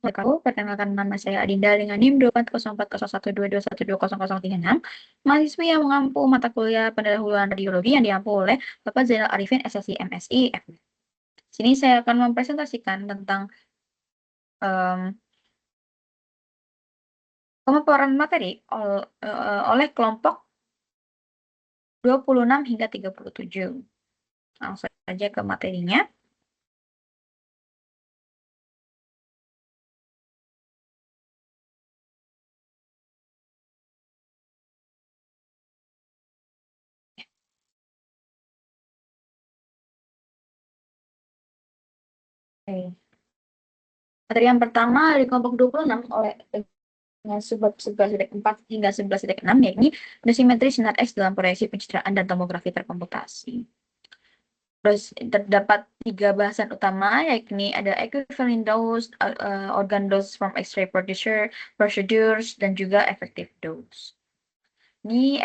Perkenalkan nama saya Adinda dengan NIM 240401221220036. Mahasiswa yang mengampu mata kuliah pendahuluan radiologi yang diampu oleh Bapak Zainal Arifin SSI MSI FMIP. Sini saya akan mempresentasikan tentang pemaparan materi oleh kelompok 26 hingga 37. Langsung saja ke materinya. Oke. Materi yang pertama dari kelompok 26 oleh dengan sebab 11.4 hingga 11.6, yakni dosimetri sinar X dalam proyeksi pencitraan dan tomografi terkomputasi. Terus terdapat 3 bahasan utama, yakni ada equivalent dose, organ dose from X-ray procedures, dan juga effective dose. Ini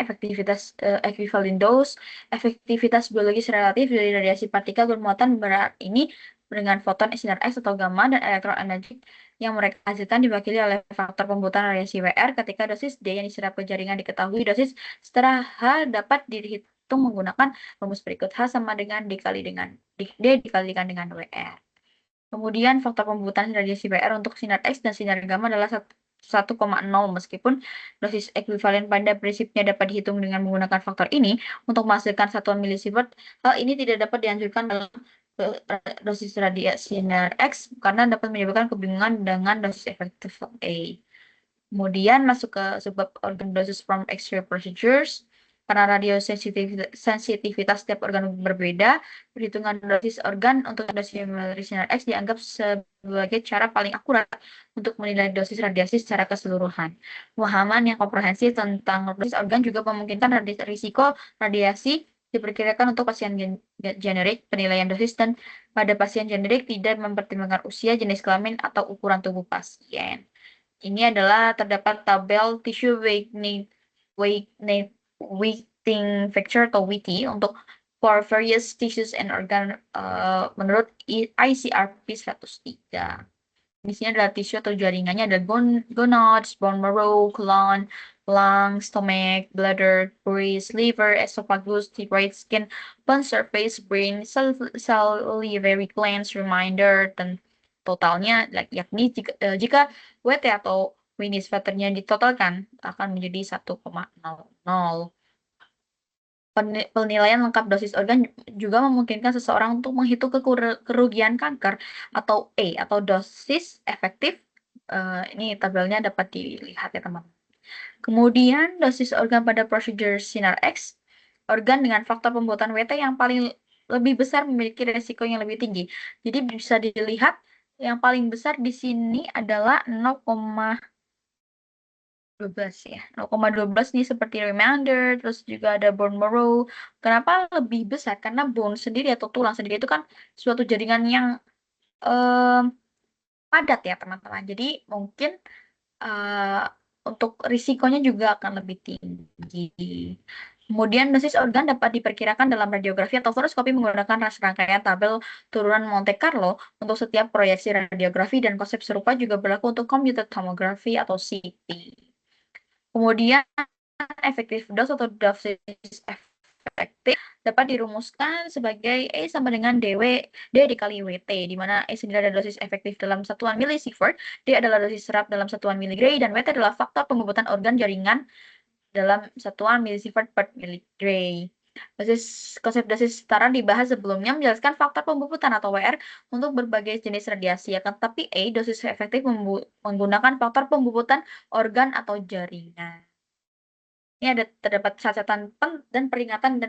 equivalent dose, efektivitas biologis relatif dari radiasi partikel bermuatan berat ini dengan foton sinar X atau gamma dan elektron energi yang mereka hasilkan diwakili oleh faktor pembuatan radiasi WR ketika dosis D yang diserap ke jaringan diketahui. Dosis setara H dapat dihitung menggunakan rumus berikut. H sama dengan D dikalikan dengan WR. Kemudian faktor pembuatan radiasi WR untuk sinar X dan sinar gamma adalah 1,0, meskipun dosis ekuivalen pada prinsipnya dapat dihitung dengan menggunakan faktor ini untuk menghasilkan satuan milisievert. Hal ini tidak dapat dianjurkan dalam dosis radiasi sinar X karena dapat menyebabkan kebingungan dengan dosis efektif A. Kemudian masuk ke sebab organ doses from X-ray procedures. Karena radiosensitivitas setiap organ berbeda, perhitungan dosis organ untuk dosimetri sinar X dianggap sebagai cara paling akurat untuk menilai dosis radiasi secara keseluruhan. Pemahaman yang komprehensif tentang dosis organ juga memungkinkan risiko radiasi diperkirakan untuk pasien generik. Penilaian dosis dan pada pasien generik tidak mempertimbangkan usia, jenis kelamin, atau ukuran tubuh pasien. Ini adalah terdapat tabel tissue weighting factor atau WT untuk for various tissues and organ menurut ICRP 103. Di sini adalah tisu atau jaringannya, ada gonads, bone marrow, colon, lung, stomach, bladder, breast, liver, esophagus, thyroid, skin, bone surface, brain, salivary glands, reminder, dan totalnya yakni jika WT atau Winnis factornya ditotalkan akan menjadi 1,00. Penilaian lengkap dosis organ juga memungkinkan seseorang untuk menghitung kerugian kanker atau E atau dosis efektif. Ini tabelnya dapat dilihat ya teman. Kemudian dosis organ pada prosedur sinar X, organ dengan faktor pembuatan WT yang paling lebih besar memiliki resiko yang lebih tinggi. Jadi bisa dilihat yang paling besar di sini adalah 0,12 ya. 0,12 nih seperti remainder, terus juga ada bone marrow. Kenapa lebih besar? Karena bone sendiri atau tulang sendiri itu kan suatu jaringan yang padat ya teman-teman. Jadi mungkin untuk risikonya juga akan lebih tinggi. Kemudian dosis organ dapat diperkirakan dalam radiografi atau fluoroskopi menggunakan rangkaian tabel turunan Monte Carlo untuk setiap proyeksi radiografi, dan konsep serupa juga berlaku untuk computed tomography atau CT. Kemudian efektif dose atau dosis efektif dapat dirumuskan sebagai E sama dengan D dikali WT, di mana E sendiri adalah dosis efektif dalam satuan milisievert, D adalah dosis serap dalam satuan miligray, dan WT adalah faktor pembuatan organ jaringan dalam satuan milisievert per miligray. Konsep dosis setara dibahas sebelumnya menjelaskan faktor pembuputan atau WR untuk berbagai jenis radiasi, akan tetapi E dosis efektif menggunakan faktor pembuputan organ atau jaringan. Ini terdapat catatan dan peringatan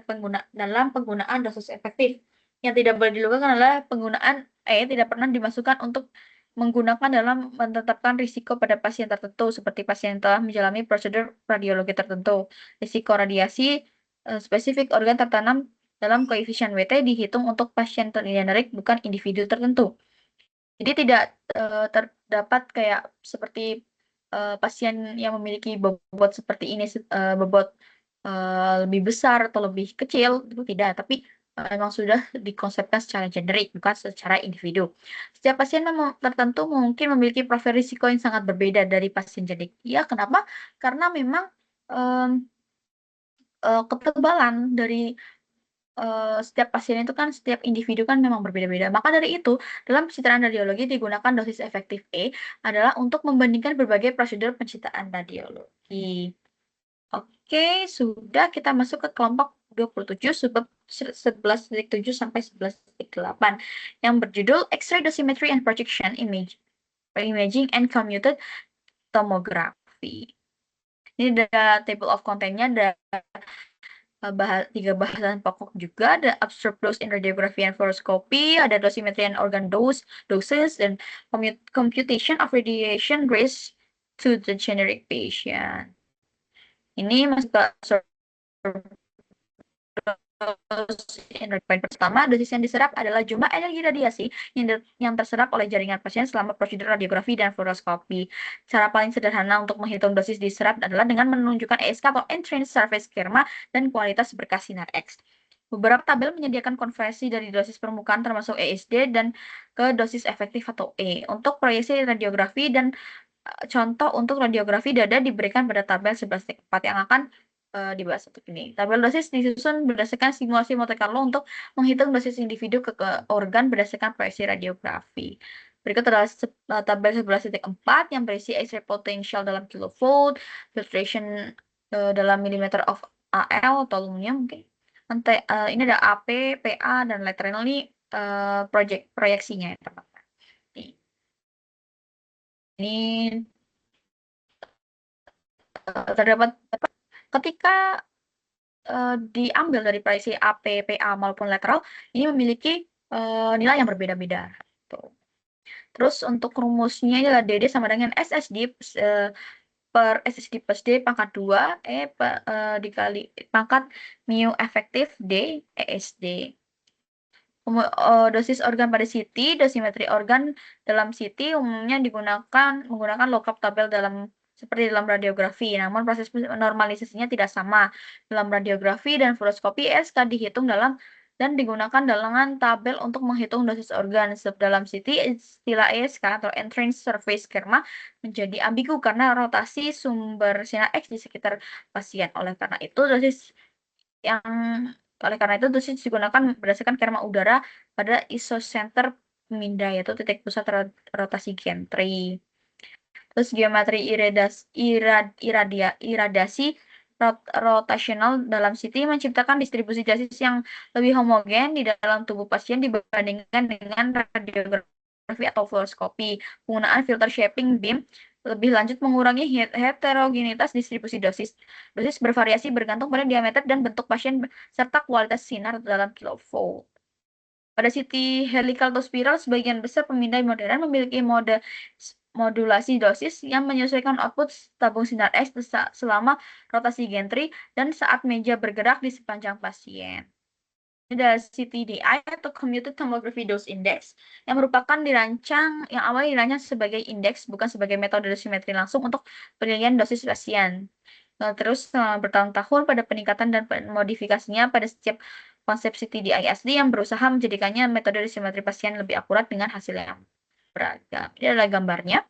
dalam penggunaan dosis efektif. Yang tidak boleh dilupakan adalah penggunaan tidak pernah dimasukkan untuk menggunakan dalam menetapkan risiko pada pasien tertentu, seperti pasien yang telah menjalani prosedur radiologi tertentu. Risiko radiasi spesifik organ tertanam dalam koefisien WT dihitung untuk pasien generik, bukan individu tertentu. Jadi tidak terdapat kayak seperti pasien yang memiliki bobot seperti ini, bobot lebih besar atau lebih kecil, itu tidak. Tapi memang sudah dikonsepkan secara generik, bukan secara individu. Setiap pasien tertentu mungkin memiliki profil risiko yang sangat berbeda dari pasien genetik. Ya, kenapa? Karena memang ketebalan dari setiap pasien itu kan, setiap individu kan memang berbeda-beda. Maka dari itu, dalam pencitraan radiologi digunakan dosis efektif E adalah untuk membandingkan berbagai prosedur pencitraan radiologi. Oke, sudah kita masuk ke kelompok 27 subbab 11.7 sampai 11.8 yang berjudul X-ray dosimetry and projection imaging and computed tomography. Ini ada table of content-nya, ada 3 bahasan pokok juga, ada abstract dose in radiography and fluoroscopy, ada dosimetry and organ doses, dan computation of radiation risk to the generic patient. Ini masuk ke poin pertama, dosis yang diserap adalah jumlah energi radiasi yang terserap oleh jaringan pasien selama prosedur radiografi dan fluoroskopi. Cara paling sederhana untuk menghitung dosis diserap adalah dengan menunjukkan ESK atau Entrained Surface Kerma dan kualitas berkas sinar X. Beberapa tabel menyediakan konversi dari dosis permukaan termasuk ESD dan ke dosis efektif atau E. Untuk proyeksi radiografi dan contoh untuk radiografi dada diberikan pada tabel 11.4 yang akan dibahas untuk ini. Tabel dosis disusun berdasarkan simulasi Monte Carlo untuk menghitung dosis individu ke organ berdasarkan proyeksi radiografi. Berikut adalah tabel 11.4 yang berisi X-ray potential dalam kilovolt, filtration dalam millimeter of AL atau aluminium mungkin. Ini ada AP, PA, dan lateral ini proyeksinya ya teman-teman. Ini terdapat ketika diambil dari proyeksi AP, PA maupun lateral, ini memiliki nilai yang berbeda-beda. Terus untuk rumusnya adalah DD sama dengan SSD per SSD plus D pangkat 2 dikali pangkat mu efektif D ESD. Dosis organ pada CT, dosimetri organ dalam CT umumnya menggunakan lookup tabel seperti dalam radiografi, namun proses normalisasinya tidak sama. Dalam radiografi dan fluoroskopi, SK dihitung dan digunakan dalam tabel untuk menghitung dosis organ. Dalam CT, istilah ESK atau Entrained Surface Kerma menjadi ambigu karena rotasi sumber sinar X di sekitar pasien. Oleh karena itu, dosis digunakan berdasarkan kerma udara pada isocenter pemindah, yaitu titik pusat rotasi gantry. Terus geometri iradasi rotasional dalam CT menciptakan distribusi dosis yang lebih homogen di dalam tubuh pasien dibandingkan dengan radiografi atau fluoroskopi. Penggunaan filter shaping beam lebih lanjut mengurangi heterogenitas distribusi dosis. Dosis bervariasi bergantung pada diameter dan bentuk pasien serta kualitas sinar dalam kilovolt. Pada CT helical atau spiral, sebagian besar pemindai modern memiliki modulasi dosis yang menyesuaikan output tabung sinar X selama rotasi gantry dan saat meja bergerak di sepanjang pasien. Ini adalah CTDI atau Computed Tomography Dose Index yang awalnya dirancang sebagai indeks bukan sebagai metode dosimetri langsung untuk penilaian dosis pasien. Terus bertahun-tahun pada peningkatan dan modifikasinya pada setiap konsep CTDI asli yang berusaha menjadikannya metode dosimetri pasien lebih akurat dengan hasil yang beragam. Ini adalah gambarnya.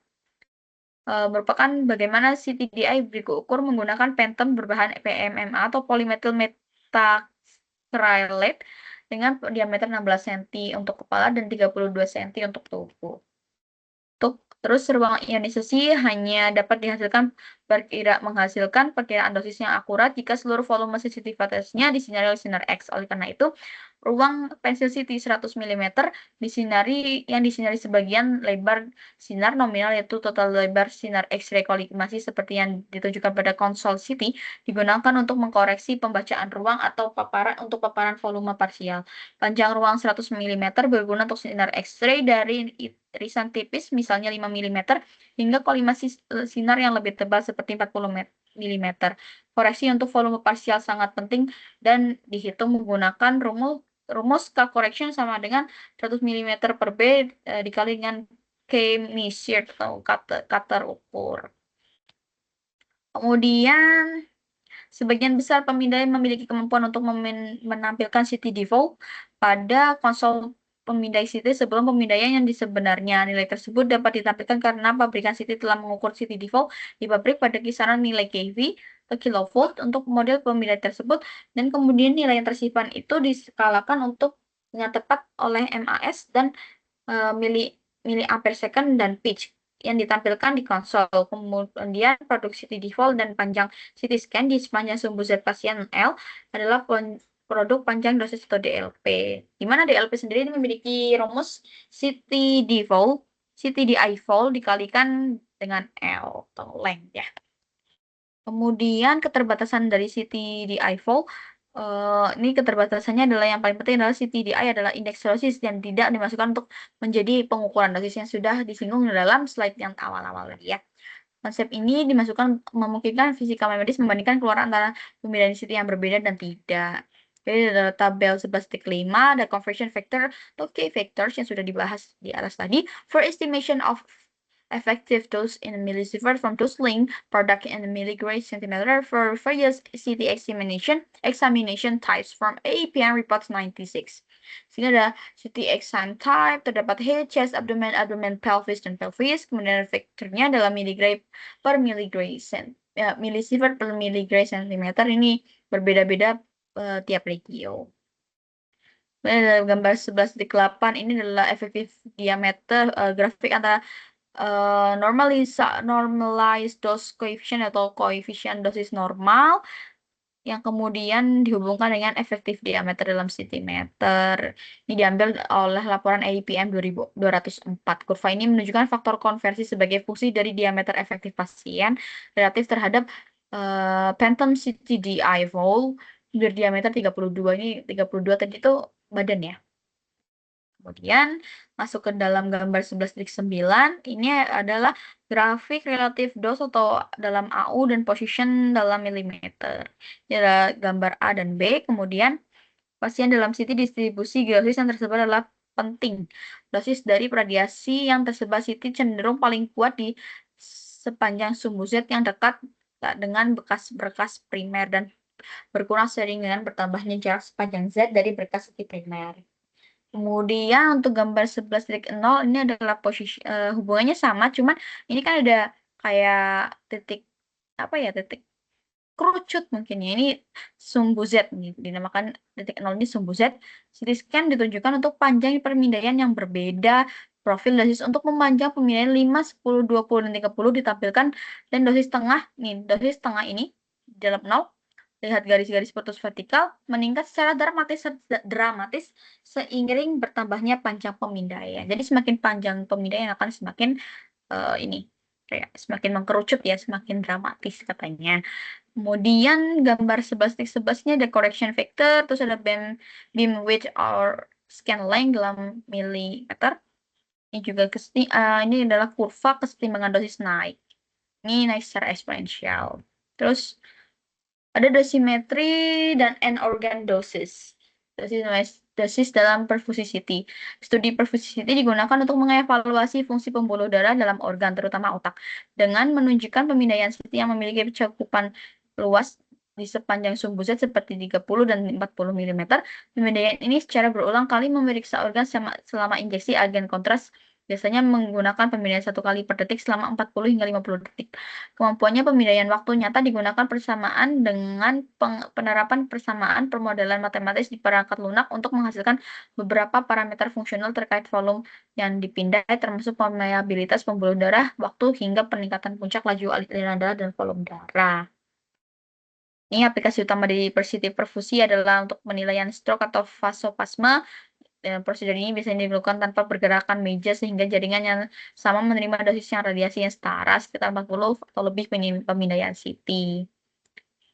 Merupakan bagaimana CTDI diukur menggunakan phantom berbahan PMMA atau polymethyl methacrylate dengan diameter 16 cm untuk kepala dan 32 cm untuk tubuh. Terus ruang ionisasi hanya dapat menghasilkan perkiraan dosis yang akurat jika seluruh volume sensitivitasnya disinari oleh sinar X. Oleh karena itu, ruang pensil CT 100 mm disinari sebagian lebar sinar nominal, yaitu total lebar sinar X-ray kolimasi seperti yang ditunjukkan pada konsol CT, digunakan untuk mengkoreksi pembacaan ruang atau paparan volume parsial. Panjang ruang 100 mm berguna untuk sinar X-ray dari irisan tipis misalnya 5 mm hingga kolimasi sinar yang lebih tebal seperti 40 mm. Koreksi untuk volume parsial sangat penting dan dihitung menggunakan rumus K correction sama dengan 100 mm per B dikali dengan K measured atau kata ukur. Kemudian Sebagian besar pemindai memiliki kemampuan untuk menampilkan CT default pada konsol pemindai CT sebelum pemindaian yang sebenarnya. Nilai tersebut dapat ditampilkan karena pabrikan CT telah mengukur CT default di pabrik pada kisaran nilai kV atau kilovolt untuk model pemindai tersebut, dan kemudian nilai yang tersimpan itu diskalakan untuk dengan tepat oleh MAS dan mili ampere second dan pitch yang ditampilkan di konsol. Kemudian produk CT default dan panjang CT scan di sepanjang sumbu Z pasien L adalah produk panjang dosis atau DLP. Di mana DLP sendiri memiliki rumus CT default, CT di fold dikalikan dengan L atau length ya. Kemudian keterbatasan dari CT di fold, ini keterbatasannya adalah yang paling penting adalah CTDI adalah indeks dosis yang tidak dimasukkan untuk menjadi pengukuran dosis yang sudah disinggung dalam slide yang awal-awal tadi ya. Konsep ini dimasukkan memungkinkan fisika medis membandingkan keluar antara pemilihan CT yang berbeda dan tidak. Jadi ada tabel 11.5, ada conversion factor atau key factors yang sudah dibahas di atas tadi. For estimation of effective dose in millisievert from dose length product in milligram centimeter for various CT examination types from APM report 96. Sehingga ada CT exam type, terdapat head, chest, abdomen, pelvis, dan pelvis. Kemudian vektornya adalah miligram per milligram millisievert per milligram centimeter. Ini berbeda-beda tiap regio. Kemudian gambar 11.8 ini adalah efektif diameter grafik antara normalized dose coefficient atau koefisien dosis normal yang kemudian dihubungkan dengan efektif diameter dalam centimeter. Ini diambil oleh laporan AIPM 2204. Kurva ini menunjukkan faktor konversi sebagai fungsi dari diameter efektif pasien relatif terhadap phantom CTDI vol berdiameter 32. Ini 32 tadi itu badan ya. Kemudian masuk ke dalam gambar 11.9, ini adalah grafik relatif dose atau dalam AU dan position dalam milimeter. Ini adalah gambar A dan B. Kemudian pasien dalam CT distribusi dosis yang tersebar adalah penting. Dosis dari radiasi yang tersebar CT cenderung paling kuat di sepanjang sumbu Z yang dekat dengan berkas primer dan berkurang seiring dengan bertambahnya jarak sepanjang Z dari berkas CT primer. Kemudian untuk gambar 11.0 ini adalah posisi hubungannya sama, cuman ini kan ada kayak titik apa ya, titik kerucut mungkin ya. Ini sumbu Z nih, dinamakan titik 0 ini sumbu Z. CT scan ditunjukkan untuk panjang permindaian yang berbeda. Profil dosis untuk memanjang pemindaian 5, 10, 20, dan 30 ditampilkan, dan dosis tengah ini di dalam 0. Lihat garis-garis putus vertikal meningkat secara dramatis seiring bertambahnya panjang pemindaian. Jadi semakin panjang pemindaian akan semakin ini kayak semakin mengkerucut ya, semakin dramatis katanya. Kemudian gambar 11.11-nya ada correction factor, terus ada beam width or scan length dalam milimeter. Ini juga ini adalah kurva kesetimbangan dosis naik. Ini naik secara eksponensial. Terus ada dosimetri dan end organ dosis. Dosis dalam perfusi CT. Studi perfusi CT digunakan untuk mengevaluasi fungsi pembuluh darah dalam organ, terutama otak, dengan menunjukkan pemindaian CT yang memiliki cakupan luas di sepanjang sumbu Z seperti 30 dan 40 mm. Pemindaian ini secara berulang kali memeriksa organ selama injeksi agen kontras, biasanya menggunakan pemindaian 1 kali per detik selama 40 hingga 50 detik. Kemampuannya pemindaian waktu nyata digunakan persamaan dengan penerapan persamaan permodalan matematis di perangkat lunak untuk menghasilkan beberapa parameter fungsional terkait volume yang dipindai, termasuk permeabilitas pembuluh darah, waktu, hingga peningkatan puncak laju aliran darah dan volume darah. Ini aplikasi utama di perfusi adalah untuk penilaian stroke atau vasospasma. Prosedur ini biasanya dilakukan tanpa pergerakan meja sehingga jaringan yang sama menerima dosis yang radiasi yang setara sekitar 40 atau lebih pemindaian CT.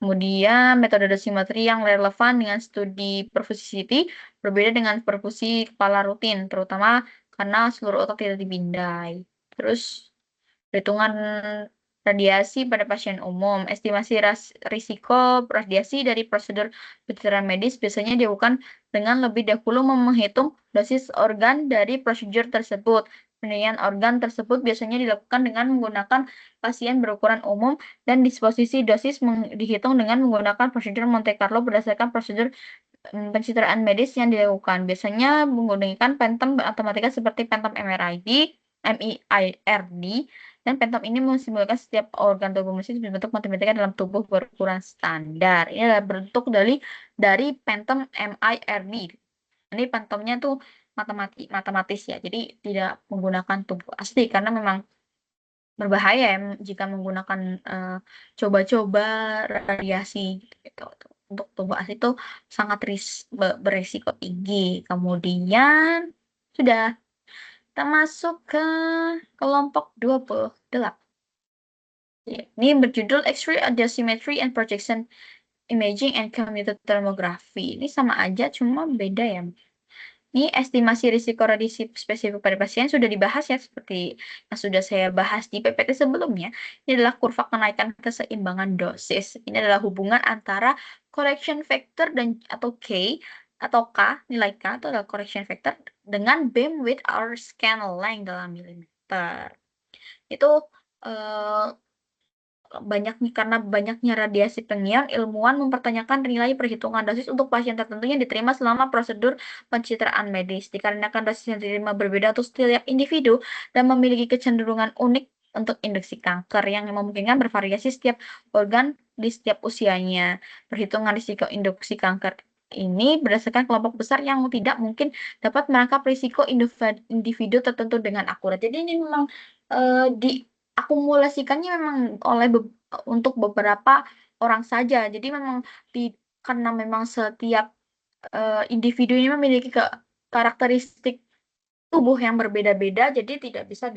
Kemudian metode dosimetri yang relevan dengan studi perfusi CT berbeda dengan perfusi kepala rutin, terutama karena seluruh otak tidak dipindai. Terus perhitungan radiasi pada pasien umum. Estimasi risiko radiasi dari prosedur kedokteran medis biasanya dilakukan dengan lebih dahulu menghitung dosis organ dari prosedur tersebut. Penilaian organ tersebut biasanya dilakukan dengan menggunakan pasien berukuran umum dan disposisi dosis dihitung dengan menggunakan prosedur Monte Carlo berdasarkan prosedur pencitraan medis yang dilakukan. Biasanya menggunakan phantom matematika seperti phantom MRID, MIRD, dan phantom ini mensimbolkan setiap organ tubuh mesin berbentuk matematika dalam tubuh berukuran standar. Ini adalah bentuk dari phantom MIRD. Ini phantomnya tuh matematis ya, jadi tidak menggunakan tubuh asli karena memang berbahaya ya jika menggunakan coba-coba radiasi gitu. Untuk tubuh asli itu sangat beresiko tinggi. Kemudian sudah kita masuk ke kelompok 28. Ini berjudul X-ray dosimetry and projection imaging and computed tomography. Ini sama aja cuma beda ya. Ini estimasi risiko radiasi spesifik pada pasien sudah dibahas ya seperti yang sudah saya bahas di PPT sebelumnya. Ini adalah kurva kenaikan keseimbangan dosis. Ini adalah hubungan antara correction factor atau nilai K itu adalah correction factor dengan beam width or scan length dalam milimeter. Itu eh, karena banyaknya radiasi pengion, ilmuwan mempertanyakan nilai perhitungan dosis untuk pasien tertentu yang diterima selama prosedur pencitraan medis. Dikarenakan dosis yang diterima berbeda untuk setiap individu dan memiliki kecenderungan unik untuk induksi kanker yang memungkinkan bervariasi setiap organ di setiap usianya. Perhitungan risiko induksi kanker ini berdasarkan kelompok besar yang tidak mungkin dapat merangkap risiko individu tertentu dengan akurat. Jadi ini memang diakumulasikannya memang untuk beberapa orang saja. Jadi memang karena memang setiap individu ini memiliki karakteristik tubuh yang berbeda-beda, jadi tidak bisa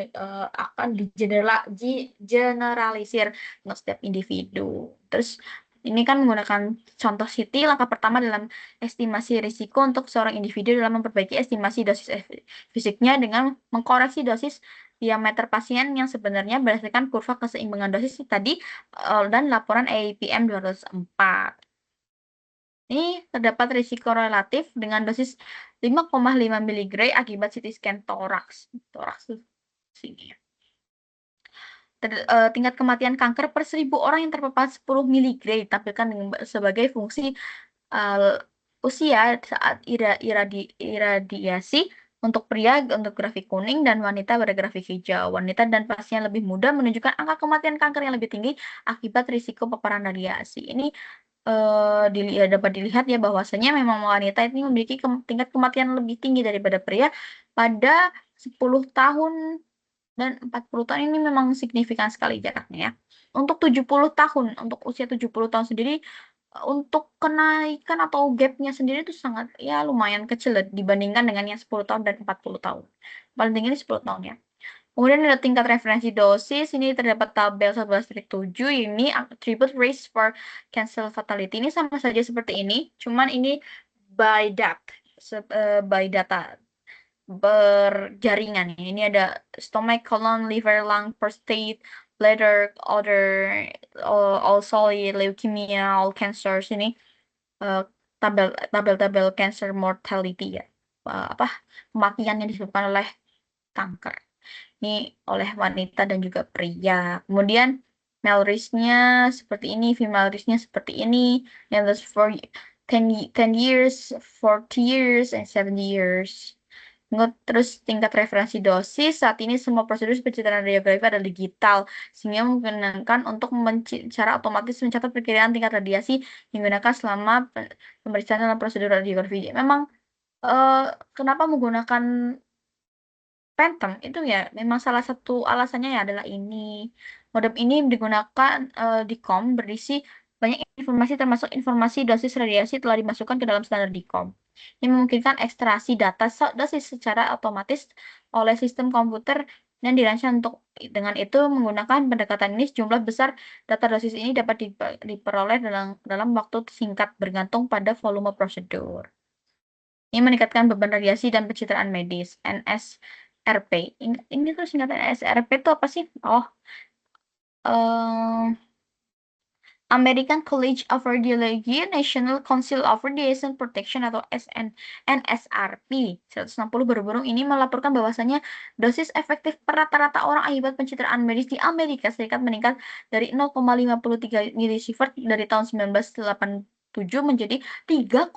akan digeneralisir untuk setiap individu. Terus ini kan menggunakan contoh CT, langkah pertama dalam estimasi risiko untuk seorang individu dalam memperbaiki estimasi dosis fisiknya dengan mengkoreksi dosis diameter pasien yang sebenarnya berdasarkan kurva keseimbangan dosis tadi dan laporan AIPM 204. Ini terdapat risiko relatif dengan dosis 5,5 mg akibat CT scan toraks. Toraks tuh sini ya. Tingkat kematian kanker per 1.000 orang yang terpapar 10 mg ditampilkan sebagai fungsi usia saat iradiasi untuk pria untuk grafik kuning dan wanita pada grafik hijau. Wanita dan pasien lebih muda menunjukkan angka kematian kanker yang lebih tinggi akibat risiko paparan radiasi. Ini dapat dilihat ya bahwasanya memang wanita ini memiliki tingkat kematian lebih tinggi daripada pria pada 10 tahun dan 40 tahun ini memang signifikan sekali jaraknya ya. Untuk 70 tahun, untuk usia 70 tahun sendiri untuk kenaikan atau gapnya sendiri itu sangat ya lumayan kecil dibandingkan dengan yang 10 tahun dan 40 tahun. Paling tinggi ini 10 tahun ya. Kemudian ada tingkat referensi dosis, ini terdapat tabel 11.7, ini attribute rates for cancel fatality. Ini sama saja seperti ini, cuman ini by data berjaringan. Ini ada stomach, colon, liver, lung, prostate, bladder, other, all solid, leukemia, all cancers. Ini tabel-tabel cancer mortality ya. Kematian yang disebabkan oleh kanker. Ini oleh wanita dan juga pria. Kemudian male risk-nya seperti ini, female risk-nya seperti ini. Yang for 10 years, 40 years, and 70 years. Terus tingkat referensi dosis, saat ini semua prosedur pencitraan radiografi adalah digital, sehingga memungkinkan untuk secara otomatis mencatat perkiraan tingkat radiasi yang digunakan selama pemeriksaan dalam prosedur radiografi. Memang kenapa menggunakan Phantom itu ya memang salah satu alasannya ya adalah ini. Modem ini digunakan di COM berisi banyak informasi termasuk informasi dosis radiasi telah dimasukkan ke dalam standar di COM. Ini memungkinkan ekstraksi data dosis secara otomatis oleh sistem komputer dan dirancang dengan itu menggunakan pendekatan ini sejumlah besar data dosis ini dapat diperoleh dalam waktu singkat bergantung pada volume prosedur. Ini meningkatkan beban radiasi dan pencitraan medis. NSRP. Ini tuh singkatan NSRP itu apa sih? Oh, American College of Radiology, National Council of Radiation Protection atau NSRP 160 baru-baru ini melaporkan bahwasanya dosis efektif per rata-rata orang akibat pencitraan medis di Amerika Serikat meningkat dari 0,53 milisievert dari tahun 1987 menjadi 3,0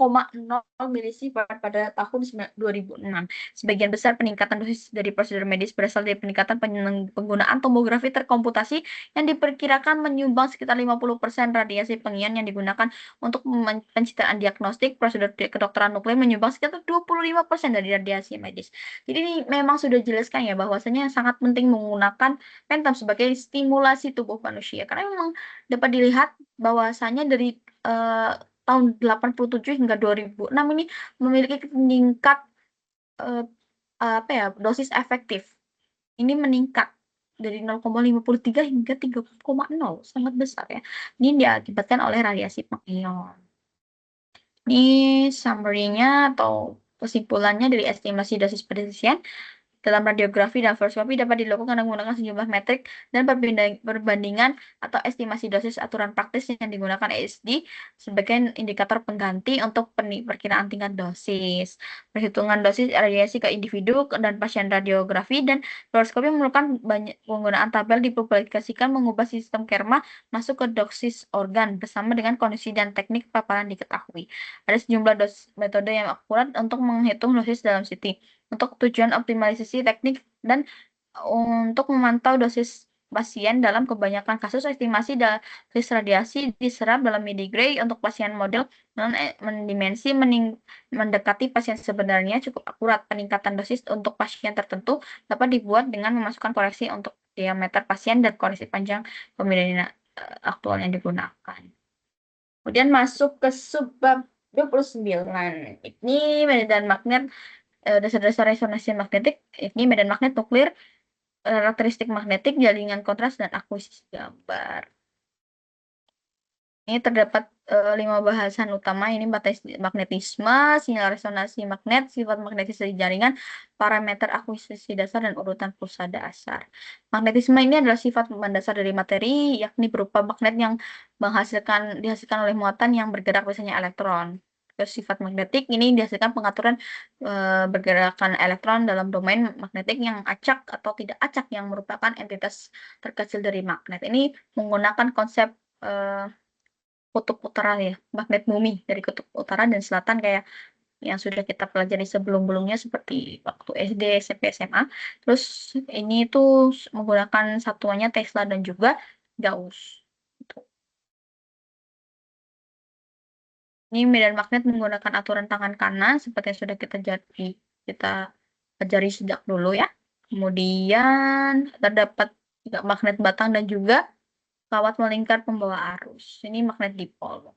milisievert pada tahun 2006. Sebagian besar peningkatan dosis dari prosedur medis berasal dari peningkatan penggunaan tomografi terkomputasi yang diperkirakan menyumbang sekitar 50% radiasi pengian yang digunakan untuk pencitraan diagnostik. Prosedur kedokteran nuklir menyumbang sekitar 25% dari radiasi medis. Jadi ini memang sudah jelaskan ya bahwasanya sangat penting menggunakan pentam sebagai stimulasi tubuh manusia karena memang dapat dilihat bahwasanya dari tahun 87 hingga 2006 ini memiliki tingkat dosis efektif ini meningkat dari 0,53 hingga 3,0, sangat besar ya. Ini diakibatkan oleh radiasi pengion. Ini summary-nya atau kesimpulannya dari estimasi dosis pedesisian dalam radiografi dan fluoroskopi dapat dilakukan dengan menggunakan sejumlah metrik dan perbandingan atau estimasi dosis aturan praktis yang digunakan ESD sebagai indikator pengganti untuk perkiraan tingkat dosis. Perhitungan dosis radiasi ke individu dan pasien radiografi dan fluoroskopi memerlukan banyak penggunaan tabel dipublikasikan mengubah sistem KERMA masuk ke dosis organ bersama dengan kondisi dan teknik paparan diketahui. Ada sejumlah metode yang akurat untuk menghitung dosis dalam CT untuk tujuan optimalisasi teknik dan untuk memantau dosis pasien dalam kebanyakan kasus estimasi dosis radiasi diserap dalam miligray untuk pasien model dimensi mendekati pasien sebenarnya cukup akurat. Peningkatan dosis untuk pasien tertentu dapat dibuat dengan memasukkan koreksi untuk diameter pasien dan koreksi panjang pemilihan aktual yang digunakan. Kemudian masuk ke subbab 29. Ini medan magnet dasar-dasar resonansi magnetik, ini medan magnet nuklir, karakteristik magnetik, jaringan kontras, dan akuisisi gambar. Ini terdapat 5 bahasan utama, ini magnetisme, sinyal resonansi magnet, sifat magnetisme jaringan, parameter akuisisi dasar, dan urutan pulsa dasar. Magnetisme ini adalah sifat mendasar dari materi, yakni berupa magnet yang dihasilkan oleh muatan yang bergerak, biasanya elektron. Terus sifat magnetik ini dihasilkan pengaturan bergerakan elektron dalam domain magnetik yang acak atau tidak acak yang merupakan entitas terkecil dari magnet. Ini menggunakan konsep kutub utara ya, magnet bumi dari kutub utara dan selatan kayak yang sudah kita pelajari sebelum-belumnya seperti waktu SD, SMP, SMA. Terus ini tuh menggunakan satuannya Tesla dan juga Gauss. Ini medan magnet menggunakan aturan tangan kanan seperti yang sudah kita pelajari sejak dulu ya. Kemudian terdapat magnet batang dan juga kawat melingkar pembawa arus. Ini magnet dipol.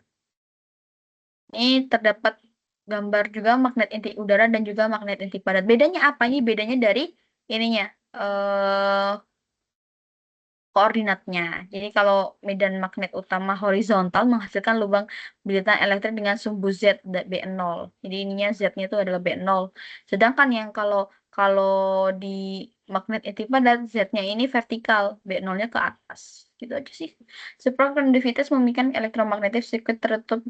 Ini terdapat gambar juga magnet inti udara dan juga magnet inti padat. Bedanya apa? Ini bedanya dari ininya koordinatnya. Jadi kalau medan magnet utama horizontal menghasilkan lubang bilitan elektrik dengan sumbu Z B0. Jadi ininya Z-nya itu adalah B0. Sedangkan yang kalau di magnet inti padat Z-nya ini vertikal, B0-nya ke atas. Gitu aja sih. Superconductivitas memiliki elektromagnetik sirkuit tertutup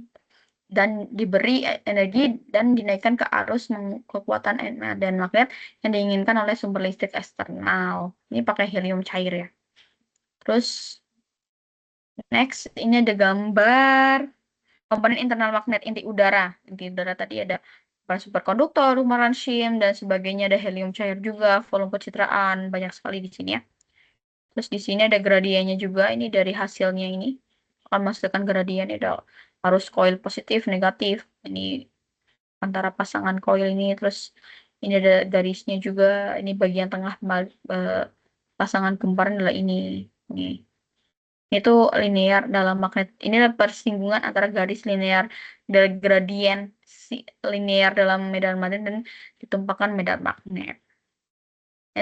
dan diberi energi dan dinaikkan ke arus kekuatan dan magnet yang diinginkan oleh sumber listrik eksternal. Ini pakai helium cair ya. Terus next ini ada gambar komponen internal magnet inti udara. Inti udara tadi ada superkonduktor, rumaransium dan sebagainya, ada helium cair juga, volume pencitraan banyak sekali di sini ya. Terus di sini ada gradiennya juga, ini dari hasilnya ini akan menghasilkan gradien, ada arus coil positif, negatif. Ini antara pasangan coil ini, terus ini ada garisnya juga, ini bagian tengah pasangan kembar adalah ini. Itu linear dalam magnet. Ini adalah persinggungan antara garis linear dan gradien linear dalam medan magnet dan ditumpahkan medan magnet.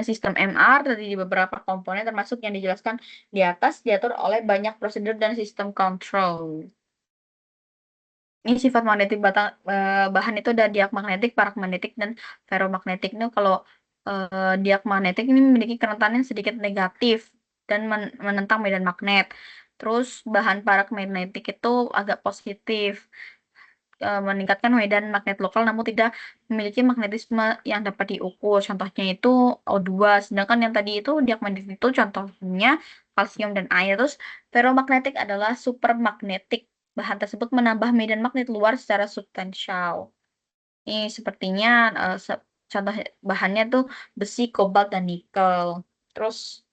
Sistem MR tadi di beberapa komponen termasuk yang dijelaskan di atas diatur oleh banyak prosedur dan sistem kontrol. Ini sifat magnetik bahan itu ada diamagnetik, paramagnetik, dan ferromagnetik. Ini kalau diamagnetik ini memiliki kerentanan sedikit negatif dan menentang medan magnet. Terus bahan paramagnetik itu agak positif, meningkatkan medan magnet lokal namun tidak memiliki magnetisme yang dapat diukur. Contohnya itu O2, sedangkan yang tadi itu diamagnetik itu contohnya kalsium dan air. Terus ferromagnetik adalah supermagnetik. Bahan tersebut menambah medan magnet luar secara substansial. Ini sepertinya contoh bahannya tuh besi, kobalt, dan nikel. Terus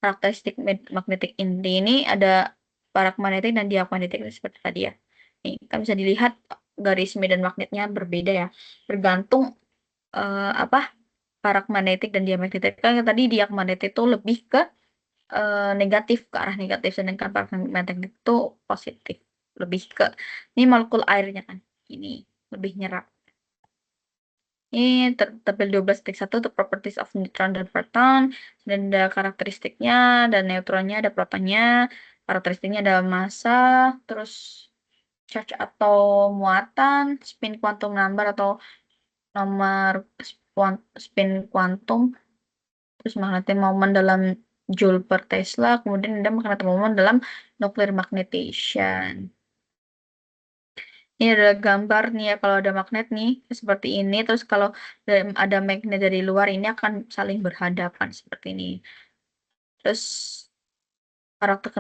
karakteristik magnetik inti ini ada paramagnetik dan diamagnetik seperti tadi ya. Nih, kan bisa dilihat garis medan magnetnya berbeda ya. Bergantung apa paramagnetik dan diamagnetik. Kan yang tadi diamagnetik itu lebih ke negatif, ke arah negatif, sedangkan paramagnetik itu positif. Lebih ke ini molekul airnya kan. Ini lebih nyerap. Ini tabel 12.1 untuk properties of neutron dan proton, dan ada karakteristiknya, dan neutronnya, ada protonnya, karakteristiknya ada massa, terus charge atau muatan, spin quantum number atau nomor spin kuantum, terus magnetic moment dalam Joule per Tesla, kemudian ada magnetic moment dalam nuclear magnetization. Ini ada gambar nih ya, kalau ada magnet nih seperti ini, terus kalau ada magnet dari luar ini akan saling berhadapan seperti ini. Terus karakter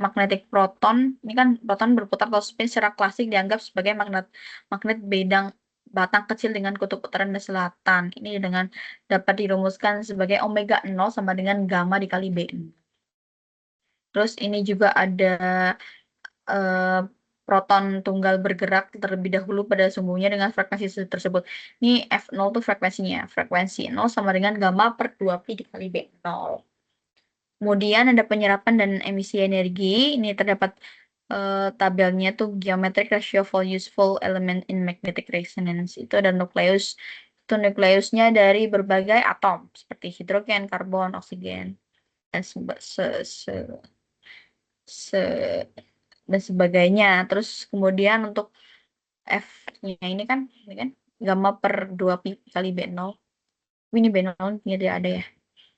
magnetik proton, ini kan proton berputar atau spin secara klasik dianggap sebagai magnet bidang batang kecil dengan kutub utara dan selatan. Ini dengan dapat dirumuskan sebagai omega 0 sama dengan gamma dikali B. Terus ini juga ada eh, proton tunggal bergerak terlebih dahulu pada sumbunya dengan frekuensi tersebut. Ini F0 tuh frekuensinya. Frekuensi 0 sama dengan gamma per 2pi dikali B0. Kemudian ada penyerapan dan emisi energi. Ini terdapat tabelnya tuh geometric ratio for useful element in magnetic resonance. Itu ada nukleus. Itu nukleusnya dari berbagai atom seperti hidrogen, karbon, oksigen, dan se- dan sebagainya. Terus kemudian untuk F-nya ini kan gamma per 2 pi kali B0. Ini B0 ini ada ya.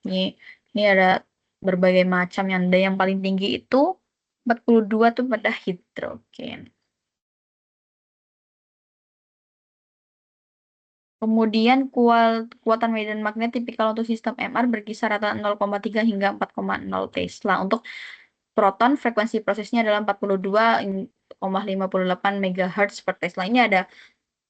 Ini ada berbagai macam, yang ada yang paling tinggi itu 42 tuh pada hidrogen. Kemudian kekuatan medan magnet tipikal untuk sistem MR berkisar rata 0,3 hingga 4,0 Tesla. Untuk proton, frekuensi prosesnya adalah 42,58 MHz per Tesla. Ini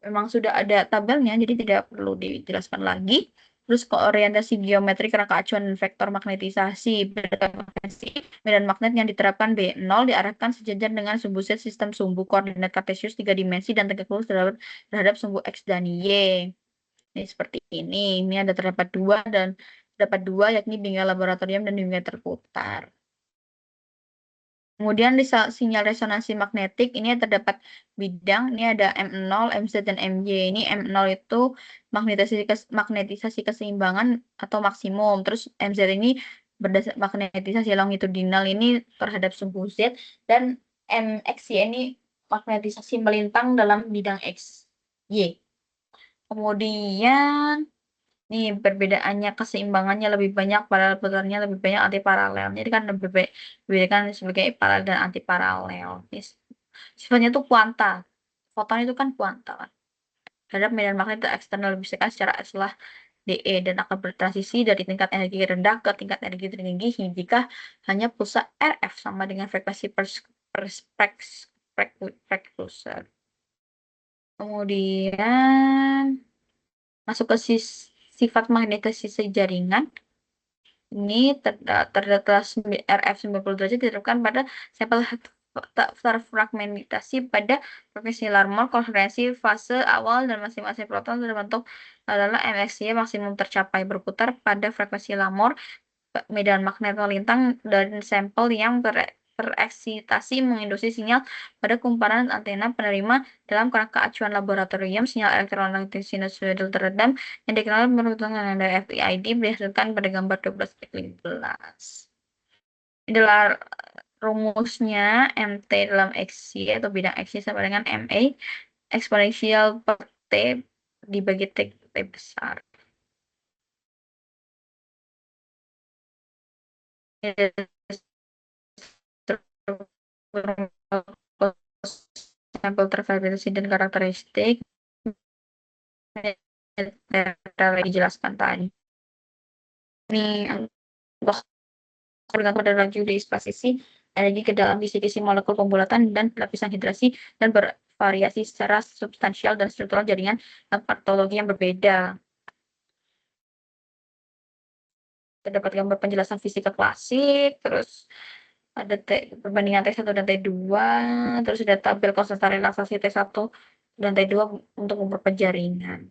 memang sudah ada tabelnya, jadi tidak perlu dijelaskan lagi. Terus orientasi geometrik kerangka acuan dan vektor magnetisasi frekuensi medan magnet yang diterapkan B0 diarahkan sejajar dengan sumbu set sistem sumbu koordinat kartesius 3 dimensi dan tegak lurus terhadap sumbu X dan Y. Ini seperti ini. Ini ada terdapat dua yakni bingkai laboratorium dan bingkai terputar. Kemudian di sinyal resonansi magnetik ini terdapat bidang, ini ada M0, MZ, dan MY. Ini M0 itu magnetisasi keseimbangan atau maksimum. Terus MZ ini berdasar magnetisasi longitudinal ini terhadap sumbu Z, dan MXY ini magnetisasi melintang dalam bidang X, Y. Kemudian nih perbedaannya, keseimbangannya lebih banyak, paralel lebih banyak, anti paralel. Jadi kan lebih dibedakan sebagai paralel dan anti paralel. Sifatnya tuh kuanta. Foton itu kan kuanta kan. Terhadap medan magnet eksternal bisikan secara setelah DE dan akan bertransisi dari tingkat energi rendah ke tingkat energi tertinggi jika hanya pulsa RF sama dengan frekuensi precursor. Kemudian masuk ke sifat magnetisasi jaringan. Ini terdapat RF 90 derajat diterapkan pada sampel terfragmentasi pada frekuensi Larmor, konferensi fase awal dan masing-masing proton terbentuk adalah MXY maksimum tercapai berputar pada frekuensi Larmor. Medan magnet melintang dan sampel yang tereksitasi menginduksi sinyal pada kumparan antena penerima dalam kerangka acuan laboratorium. Sinyal elektromagnetik sinusoidal teredam yang dikenal dengan nada FID dihasilkan pada gambar 12.15. Ini adalah rumusnya MT dalam XY atau bidang XY sama dengan MA eksponensial per T dibagi T besar. Ini sampel tervariasi dan karakteristik yang dijelaskan tadi. Ini tergantung pada laju di spasisi energi ke dalam kisi-kisi molekul pembulatan dan lapisan hidrasi dan bervariasi secara substansial dan struktural jaringan dan patologi yang berbeda. Terdapat gambar penjelasan fisika klasik, terus ada perbandingan T1 dan T2, terus ada tabel konsentrasi relaksasi T1 dan T2 untuk beberapa jaringan.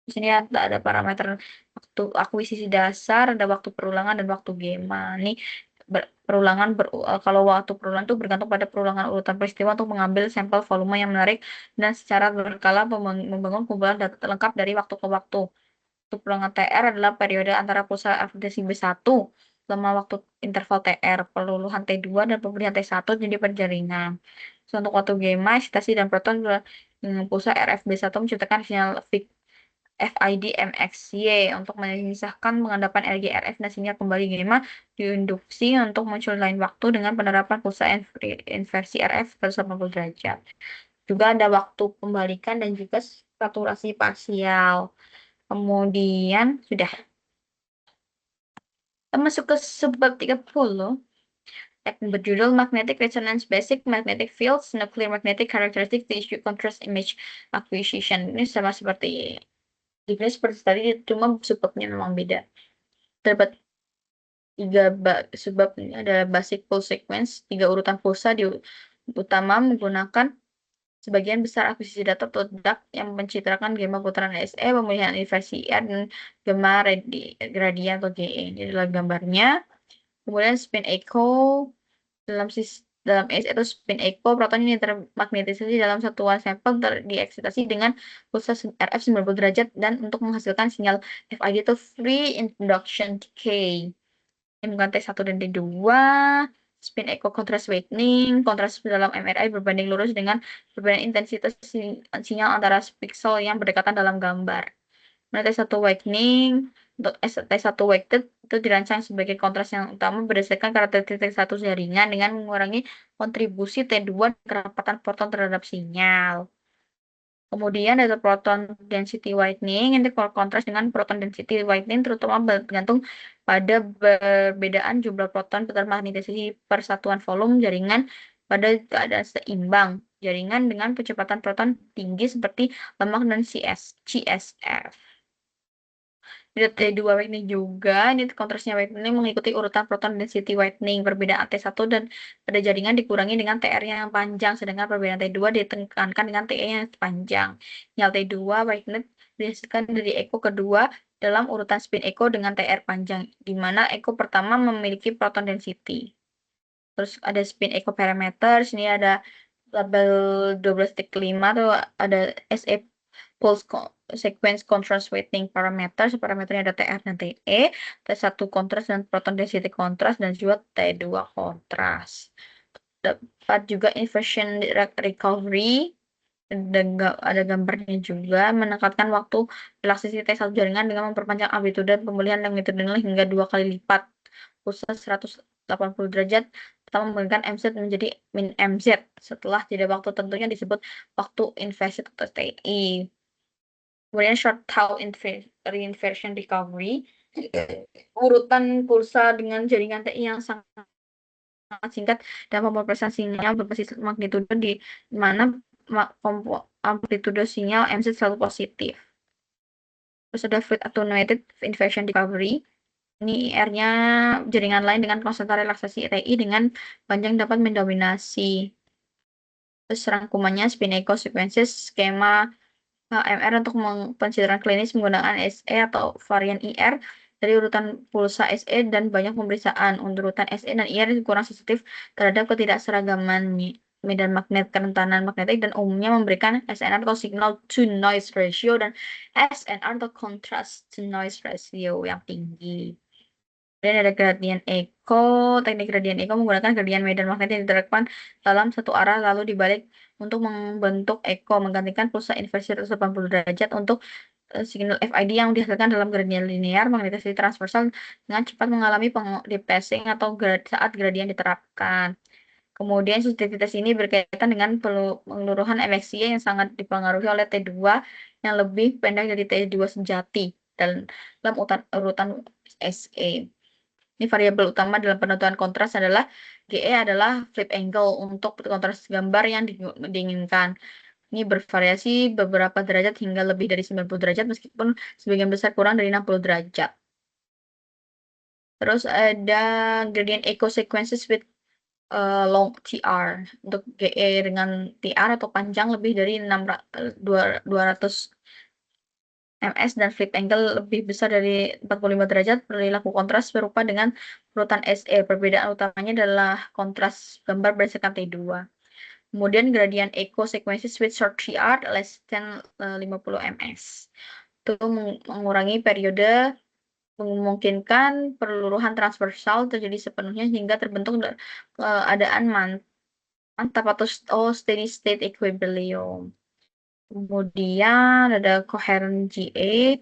Di sini ada parameter waktu akuisisi dasar, ada waktu perulangan dan waktu gamma. Ini kalau waktu perulangan itu bergantung pada perulangan urutan peristiwa untuk mengambil sampel volume yang menarik dan secara berkala membangun kumpulan data lengkap dari waktu ke waktu. Untuk perulangan TR adalah periode antara pulsa FDC B1 selama waktu interval TR, peluluhan T2 dan pemberian T1 jadi perjaringan. So, untuk waktu gamma, eksitasi dan proton pulsa RFB1 menciptakan sinyal FID MXY untuk memisahkan pengendapan energi RF dan sinyal kembali gamma diinduksi untuk muncul lain waktu dengan penerapan pulsa inversi RF 180 derajat. Juga ada waktu pembalikan dan juga saturasi parsial. Kemudian sudah kita masuk ke subbab 30 yang berjudul Magnetic Resonance Basic Magnetic Fields Nuclear Magnetic Characteristic Tissue Contrast Image Acquisition. Ini sama seperti seperti tadi, cuma subbabnya memang beda. Terdapat tiga subbab, ini ada basic pulse sequence, 3 urutan pulsa di utama menggunakan sebagian besar akuisisi data atau DAC yang mencitrakan gamma putaran SE, pemulihan inversi R, dan gamma gradient atau GE. Ini adalah gambarnya. Kemudian spin echo dalam S itu spin echo, proton ini termagnetisasi dalam satuan sampel dieksitasi dengan pulsa RF 90 derajat dan untuk menghasilkan sinyal FID itu free induction decay. Ini bukan T1 dan T2. Spin echo contrast weightening, kontras dalam MRI berbanding lurus dengan perbedaan intensitas sinyal antara pixel yang berdekatan dalam gambar. Nah, T1 Awakening untuk T1 Awakened itu dirancang sebagai kontras yang utama berdasarkan karakteristik satu jaringan dengan mengurangi kontribusi T2 kerapatan proton terhadap sinyal. Kemudian ada proton density widening, ini kontras dengan proton density widening terutama bergantung pada perbedaan jumlah proton termagnetisasi per satuan volume jaringan pada keadaan seimbang. Jaringan dengan kecepatan proton tinggi seperti lemak dan CSF. Di T2 whitening juga, ini kontrasnya whitening mengikuti urutan proton density whitening. Perbedaan T1 dan pada jaringan dikurangi dengan TR yang panjang, sedangkan perbedaan T2 ditekankan dengan TE yang panjang. Sinyal T2 whitening dihasilkan dari echo kedua dalam urutan spin echo dengan TR panjang, di mana echo pertama memiliki proton density. Terus ada spin echo parameter, sini ada label 12.5 tuh ada SE pulse sequence contrast weighting parameters. Parameternya ada TR dan TE, T1 kontras dan proton density kontras, dan juga T2 kontras. Dapat juga inversion recovery, ada gambarnya juga, menekankan waktu relaksasi T1 jaringan dengan memperpanjang amplitude dan pemulihan longitudinal hingga 2 kali lipat. Pulsa 180 derajat pertama menggunakan MZ menjadi min MZ setelah jeda waktu tentunya disebut waktu inversi atau TI. Kemudian short tau reinversion recovery, urutan pulsa dengan jaringan TI yang sangat singkat dan pemrosesan sinyal berbasis magnitudo di mana amplitudo sinyal MZ selalu positif. Terus ada fluid attenuated inversion recovery. Ini IR-nya jaringan lain dengan konsentrasi relaksasi TI dengan panjang dapat mendominasi. Terus rangkumannya spin echo sequences skema MR untuk pencitraan klinis menggunakan SE atau varian IR dari urutan pulsa SE dan banyak pemeriksaan. Urutan SE dan IR kurang sensitif terhadap ketidakseragaman medan magnet, kerentanan magnetik, dan umumnya memberikan SNR atau signal to noise ratio dan SNR atau contrast to noise ratio yang tinggi. Dan ada gradient echo. Teknik gradient echo menggunakan gradient medan magnet yang diterapkan dalam satu arah lalu dibalik untuk membentuk echo, menggantikan pulsa inversi 180 derajat untuk signal FID yang dihasilkan dalam gradient linear magnetisasi transversal dengan cepat mengalami depassing atau saat gradient diterapkan. Kemudian sensitivitas ini berkaitan dengan peluruhan elektrisnya yang sangat dipengaruhi oleh T2 yang lebih pendek dari T2 sejati dalam urutan SE. Ini variabel utama dalam penentuan kontras adalah GE adalah flip angle untuk kontras gambar yang diinginkan. Ini bervariasi beberapa derajat hingga lebih dari 90 derajat meskipun sebagian besar kurang dari 60 derajat. Terus ada gradient echo sequences with long TR. Untuk GE dengan TR atau panjang lebih dari 200 ms dan flip angle lebih besar dari 45 derajat, perilaku kontras serupa dengan urutan SE. Perbedaan utamanya adalah kontras gambar berdasarkan T2. Kemudian gradient echo sequences with short TR less than 50 ms. Itu mengurangi periode memungkinkan peluruhan transversal terjadi sepenuhnya hingga terbentuk keadaan mantap atau steady state equilibrium. Kemudian ada coherent GA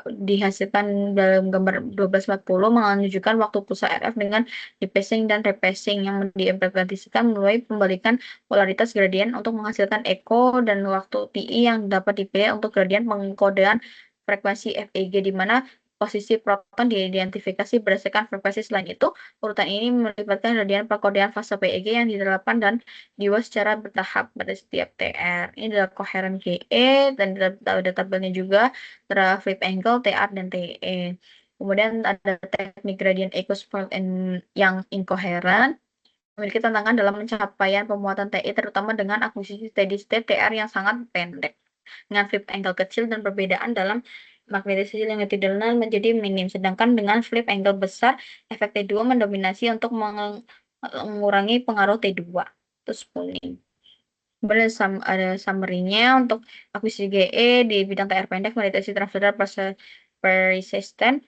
dihasilkan dalam gambar 1240 menunjukkan waktu pulsa RF dengan dephasing dan rephasing yang diimplementasikan melalui pembalikan polaritas gradien untuk menghasilkan echo dan waktu TI yang dapat dipilih untuk gradien pengkodean frekuensi FEG di mana posisi proton diidentifikasi berdasarkan frekuensi. Selain itu, urutan ini melibatkan gradien perkodean fase PEG yang diterapkan dan dibuat secara bertahap pada setiap TR. Ini adalah coherent GE dan ada tabelnya juga antara flip angle, TR, dan TE. Kemudian ada teknik gradient echo support yang incoherent. Memiliki tantangan dalam pencapaian pemuatan TE terutama dengan akuisisi steady state TR yang sangat pendek. Dengan flip angle kecil dan perbedaan dalam magnetisasi longitudinal menjadi minim. Sedangkan dengan flip angle besar, efek T2 mendominasi untuk mengurangi pengaruh T2. Terus kuning. Kemudian ada summary-nya untuk akuisisi GE di bidang TR pendek, magnetisasi transversal persistent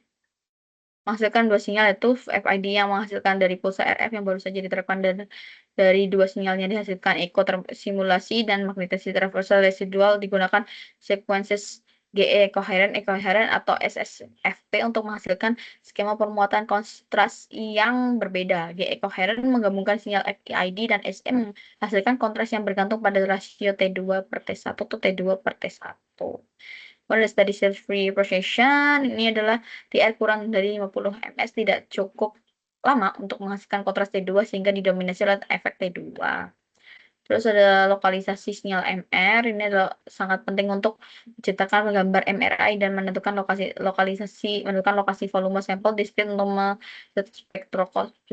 menghasilkan dua sinyal, yaitu FID yang menghasilkan dari pulsa RF yang baru saja diterapkan dan dari dua sinyalnya dihasilkan echo simulasi dan magnetisasi transversal residual digunakan sequences GE coherent, ecoherent atau SSFP untuk menghasilkan skema permuatan kontras yang berbeda. GE coherent menggabungkan sinyal FID dan SM menghasilkan kontras yang bergantung pada rasio T2 per T1 atau T2 per T1. Pada steady state free procession, ini adalah TR kurang dari 50 ms tidak cukup lama untuk menghasilkan kontras T2 sehingga didominasi oleh efek T2. Terus ada lokalisasi sinyal MR, ini adalah sangat penting untuk menciptakan gambar MRI dan menentukan menentukan lokasi volume sampel diskrit untuk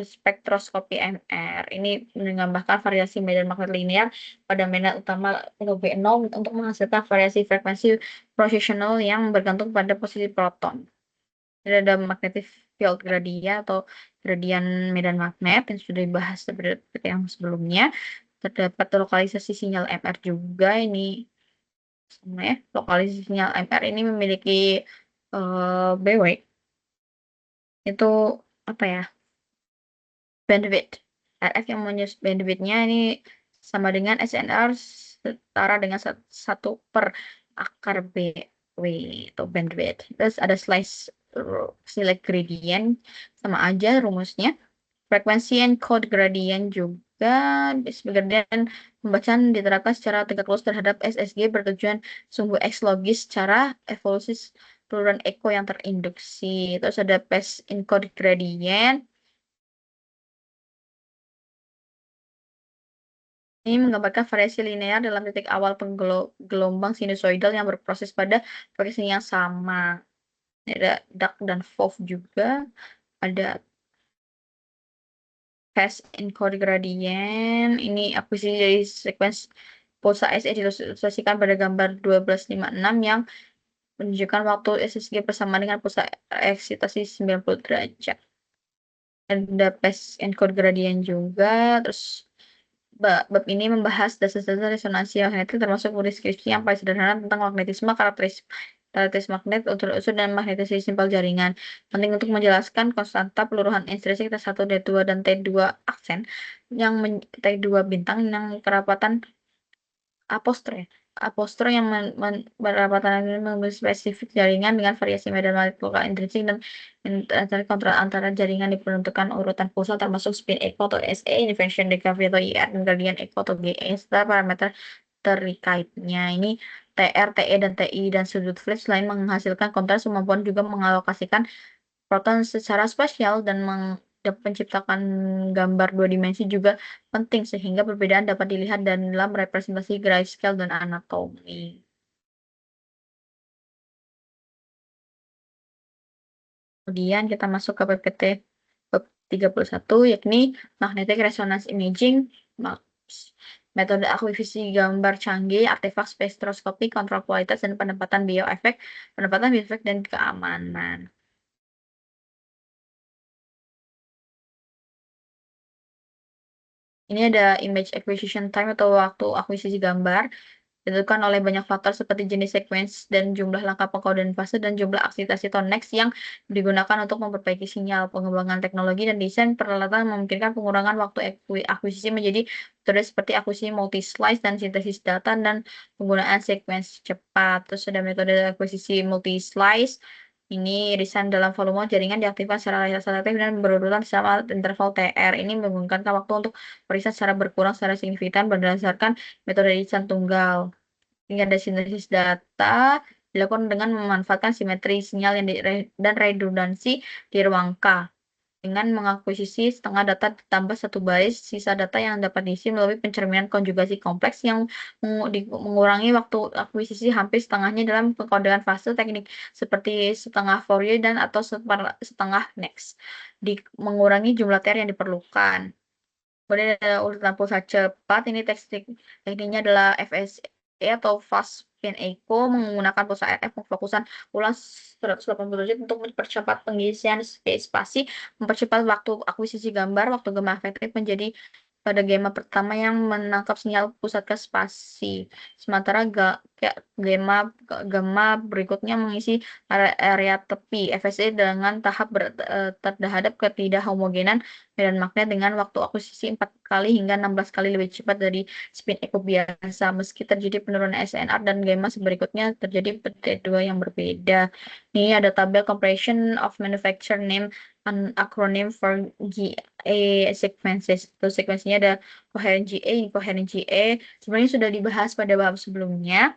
spektroskopi MR. Ini menambahkan variasi medan magnet linear pada medan utama V0 untuk menghasilkan variasi frekuensi processional yang bergantung pada posisi proton. Ini ada magnetic field gradient atau gradien medan magnet yang sudah dibahas seperti yang sebelumnya. Terdapat lokalisasi sinyal MR juga ini sama ya. Lokalisasi sinyal MR ini memiliki BW itu apa ya? Bandwidth. RF yang menyusun bandwidth-nya ini sama dengan SNR setara dengan 1/akar BW itu bandwidth. Terus ada select gradient sama aja rumusnya. Frekuensi encode gradient juga gradient pembacaan diterapkan secara tegak lurus terhadap SSG bertujuan sumbu X logis secara evolusi peluruhan echo yang terinduksi. Terus ada phase encode gradient. Ini menggambarkan variasi linear dalam titik awal gelombang sinusoidal yang berproses pada frekuensi yang sama. Ada Dirac dan Fock juga. Ada phase encode gradient. Ini akuisisi dari sekuens pulsa SE diilustrasikan pada gambar 1256 yang menunjukkan waktu SSG bersama dengan pulsa eksitasi 90 derajat. Ada phase encode gradient juga. Terus bab ini membahas dasar-dasar resonansi magnetik termasuk deskripsi yang paling sederhana tentang magnetisme, karakteristik magnet, unsur-unsur dan magnetisasi simpel jaringan. Penting untuk menjelaskan konstanta peluruhan intrinsik T1, T2, dan T2 aksen yang T2 bintang yang kerapatan apostre Apostrof yang berapatan memberi spesifik jaringan dengan variasi medan magnet lokal intrinsik dan kontrak antara jaringan diperuntukkan urutan pulsar termasuk spin echo atau SE, inversion decavi atau IR, dan gradient echo atau GE, serta parameter terkaitnya. Ini TR, TE, dan TI dan sudut flip selain menghasilkan kontras kemampuan juga mengalokasikan proton secara spasial dan menciptakan gambar dua dimensi juga penting sehingga perbedaan dapat dilihat dalam representasi grayscale dan anatomi. Kemudian kita masuk ke PPT bab 31 yakni magnetic resonance imaging, MARPS. Metode akuisisi gambar canggih, artefak spektroskopi, kontrol kualitas dan penempatan bioefek dan keamanan. Ini ada image acquisition time atau waktu akuisisi gambar. Ditentukan oleh banyak faktor seperti jenis sequence dan jumlah langkah pengkodean fase dan jumlah aksitasi atau next yang digunakan untuk memperbaiki sinyal. Pengembangan teknologi dan desain peralatan memungkinkan pengurangan waktu akuisisi menjadi metode seperti akuisisi multi-slice dan sintesis data dan penggunaan sequence cepat. Terus ada metode akuisisi multi-slice. Ini irisan dalam volume jaringan diaktifkan secara selektif dan berurutan sama interval TR. Ini menggunakan waktu untuk periset secara berkurang secara signifikan berdasarkan metode irisan tunggal. Hingga ada sintesis data dilakukan dengan memanfaatkan simetri sinyal dan redundansi di ruang K. Dengan mengakuisisi setengah data ditambah satu baris, sisa data yang dapat diisi melalui pencerminan konjugasi kompleks yang mengurangi waktu akuisisi hampir setengahnya dalam pengkodean fase teknik seperti setengah Fourier dan atau setengah next. Mengurangi jumlah TR yang diperlukan. Kemudian ada urutan pulsa cepat. Ini tekniknya adalah FSE atau fast spin echo menggunakan pulsa RF pemfokusan ulang 180 derajat untuk mempercepat pengisian spasi, mempercepat waktu akuisisi gambar, waktu gamma efektif menjadi pada gamma pertama yang menangkap sinyal pusat ke spasi. Sementara gamma berikutnya mengisi area tepi FSE dengan tahap terhadap ketidakhomogenan medan magnet dengan waktu akuisisi 4 kali hingga 16 kali lebih cepat dari spin echo biasa. Meski terjadi penurunan SNR dan gamma berikutnya terjadi T2 yang berbeda. Ini ada tabel comparison of manufacturer name, an acronym for GA sequences. Itu sekuensinya ada coherent GA, incoherent GA. Sebenarnya sudah dibahas pada bab sebelumnya.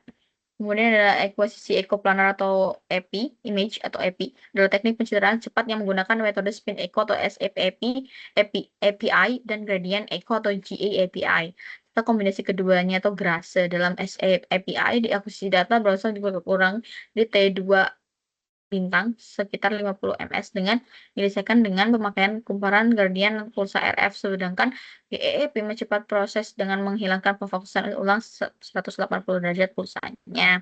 Kemudian ada ekuasisi ekoplanar atau EPI, image atau EPI, adalah teknik pencitraan cepat yang menggunakan metode spin echo atau SFAPI, API, dan gradient echo atau GAAPI. Kita kombinasi keduanya atau grase dalam SAPI di akuisisi data berasal kurang di T2 bintang sekitar 50 ms dengan menyelesaikan dengan pemakaian kumparan gradient pulsa RF, sedangkan GEEP mempercepat proses dengan menghilangkan pemfokusan ulang 180 derajat pulsanya.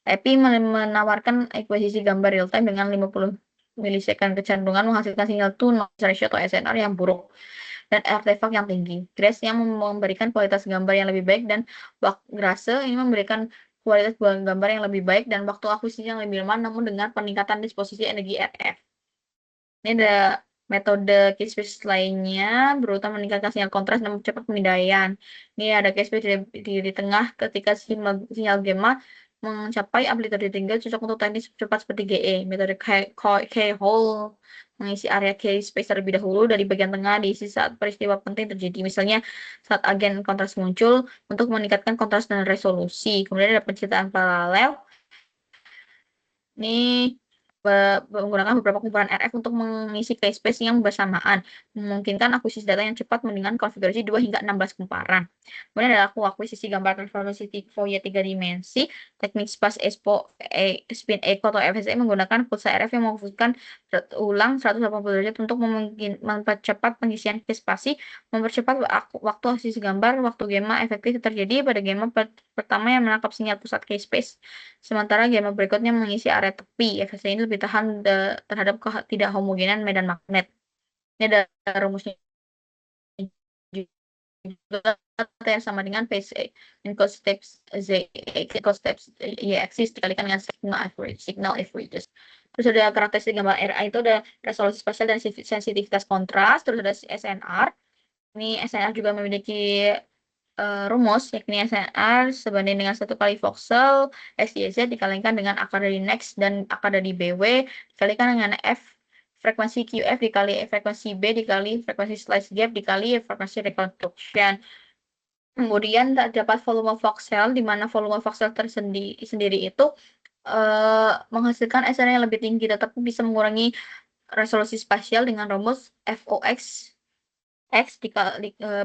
EPI menawarkan ekuisisi gambar real time dengan 50 milisecond, kecenderungan menghasilkan sinyal to noise ratio atau SNR yang buruk dan artefak yang tinggi. Grace yang memberikan kualitas gambar yang lebih baik dan Grase ini memberikan kualitas gambar yang lebih baik dan waktu akuisisi yang lebih lemah namun dengan peningkatan disposisi energi RF. Ini ada metode case space lainnya berusaha meningkatkan sinyal kontras dan mempercepat pemindaian. Ini ada case space di tengah ketika sinyal gamma mencapai amplitude tinggi cocok untuk teknis cepat seperti GE. Metode K-hole mengisi area case space terlebih dahulu dari bagian tengah diisi saat peristiwa penting terjadi. Misalnya saat agen kontras muncul untuk meningkatkan kontras dan resolusi. Kemudian ada pencitraan paralel. Ini menggunakan beberapa kumpulan RF untuk mengisi case space yang bersamaan, memungkinkan akuisisi data yang cepat dengan konfigurasi 2 hingga 16 kumparan. Kemudian ada akuisisi gambar transformasi Fourier 3 dimensi, teknik spin echo atau FSE menggunakan pulsa RF yang memfokuskan ulang 180 derajat untuk mempercepat pengisian spasi, mempercepat waktu akuisisi gambar, waktu gamma efektif terjadi pada gamma pertama yang menangkap sinyal pusat case space. Sementara gamma berikutnya mengisi area tepi. FSE ini lebih tahan terhadap tidak homogenan medan magnet. Ini ada rumusnya juga yang sama dengan PSE. Encode steps Z, encode steps Y axis dikalikan dengan signal averages. Terus ada karakteristik gambar RA itu ada resolusi spasial dan sensitivitas kontras. Terus ada SNR. Ini SNR juga memiliki rumus, yakni SNR sebanding dengan 1 kali voxel XYZ dikalikan dengan akar dari next dan akar dari BW dikalikan dengan F frekuensi QF dikali frekuensi B dikali frekuensi slice gap dikali frekuensi reconstruction. Kemudian dapat volume voxel, di mana volume voxel sendiri itu menghasilkan SNR yang lebih tinggi, tetapi bisa mengurangi resolusi spasial dengan rumus FOX X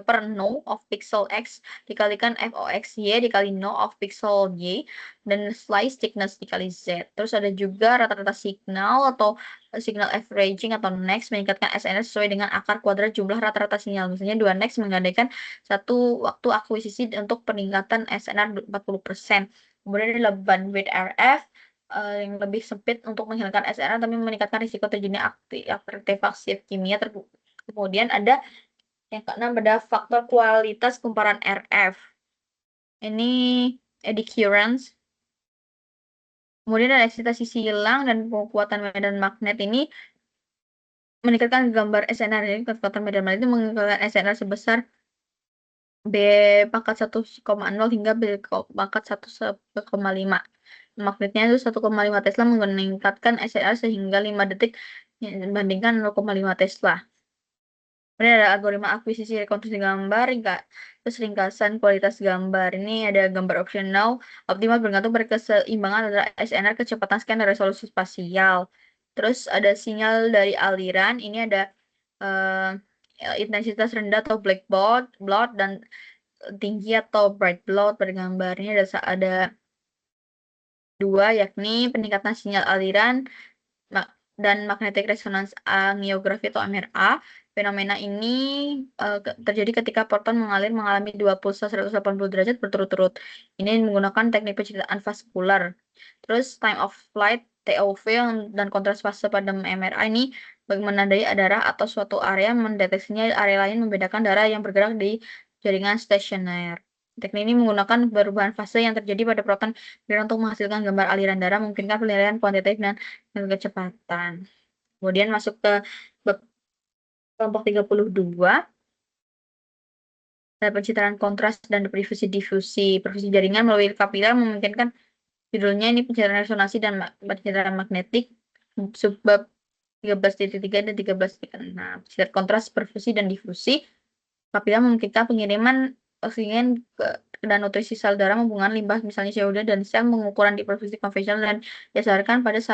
per no of pixel X dikalikan FOX Y dikali no of pixel Y dan slice thickness dikali Z. Terus ada juga rata-rata signal atau signal averaging atau next meningkatkan SNR sesuai dengan akar kuadrat jumlah rata-rata sinyal. Misalnya 2 next menggandakan satu waktu akuisisi untuk peningkatan SNR 40%. Kemudian ada bandwidth RF yang lebih sempit untuk menghilangkan SNR tapi meningkatkan risiko terjadinya artefak kimia. Kemudian ada yang keenam ada faktor kualitas kumparan RF. Ini adherence. Kemudian ada eksitasi silang dan kekuatan medan magnet ini meningkatkan gambar SNR. Jadi kekuatan medan magnet itu meningkatkan SNR sebesar B pangkat 1,0 hingga B pangkat 1,5. Magnetnya itu 1,5 Tesla meningkatkan SNR sehingga 5 detik dibandingkan 0,5 Tesla. Kemudian ada algoritma akuisisi rekonstruksi gambar, terus ringkasan kualitas gambar. Ini ada gambar opsional, optimal bergantung pada keseimbangan antara SNR, kecepatan scan, dan resolusi spasial. Terus ada sinyal dari aliran, ini ada intensitas rendah atau black blot dan tinggi atau bright blot pada gambar. Ini ada dua, yakni peningkatan sinyal aliran dan magnetic resonance angiografi atau MRA. Fenomena ini terjadi ketika proton mengalami dua pulsa 180 derajat berturut-turut. Ini menggunakan teknik pencitraan vaskular. Terus time of flight TOV dan kontras fase pada MRA ini menandai darah atau suatu area mendeteksinya area lain membedakan darah yang bergerak di jaringan stasioner. Teknik ini menggunakan perubahan fase yang terjadi pada proton untuk menghasilkan gambar aliran darah, memungkinkan penilaian kuantitatif dan kecepatan. Kemudian masuk ke kelompok 32. Ada pencitraan kontras dan diffusi. Perfusi jaringan melalui kapiler memungkinkan, judulnya ini pencitraan resonansi dan pencitraan magnetik, subbab 13.3 dan 13.6. Pencitraan kontras, perfusi, dan difusi. Kapiler memungkinkan pengiriman oksigen dan nutrisi sel darah, hubungan limbah misalnya CO2 dan sel, mengukuran di perfusi konvensional dan dasarkan pada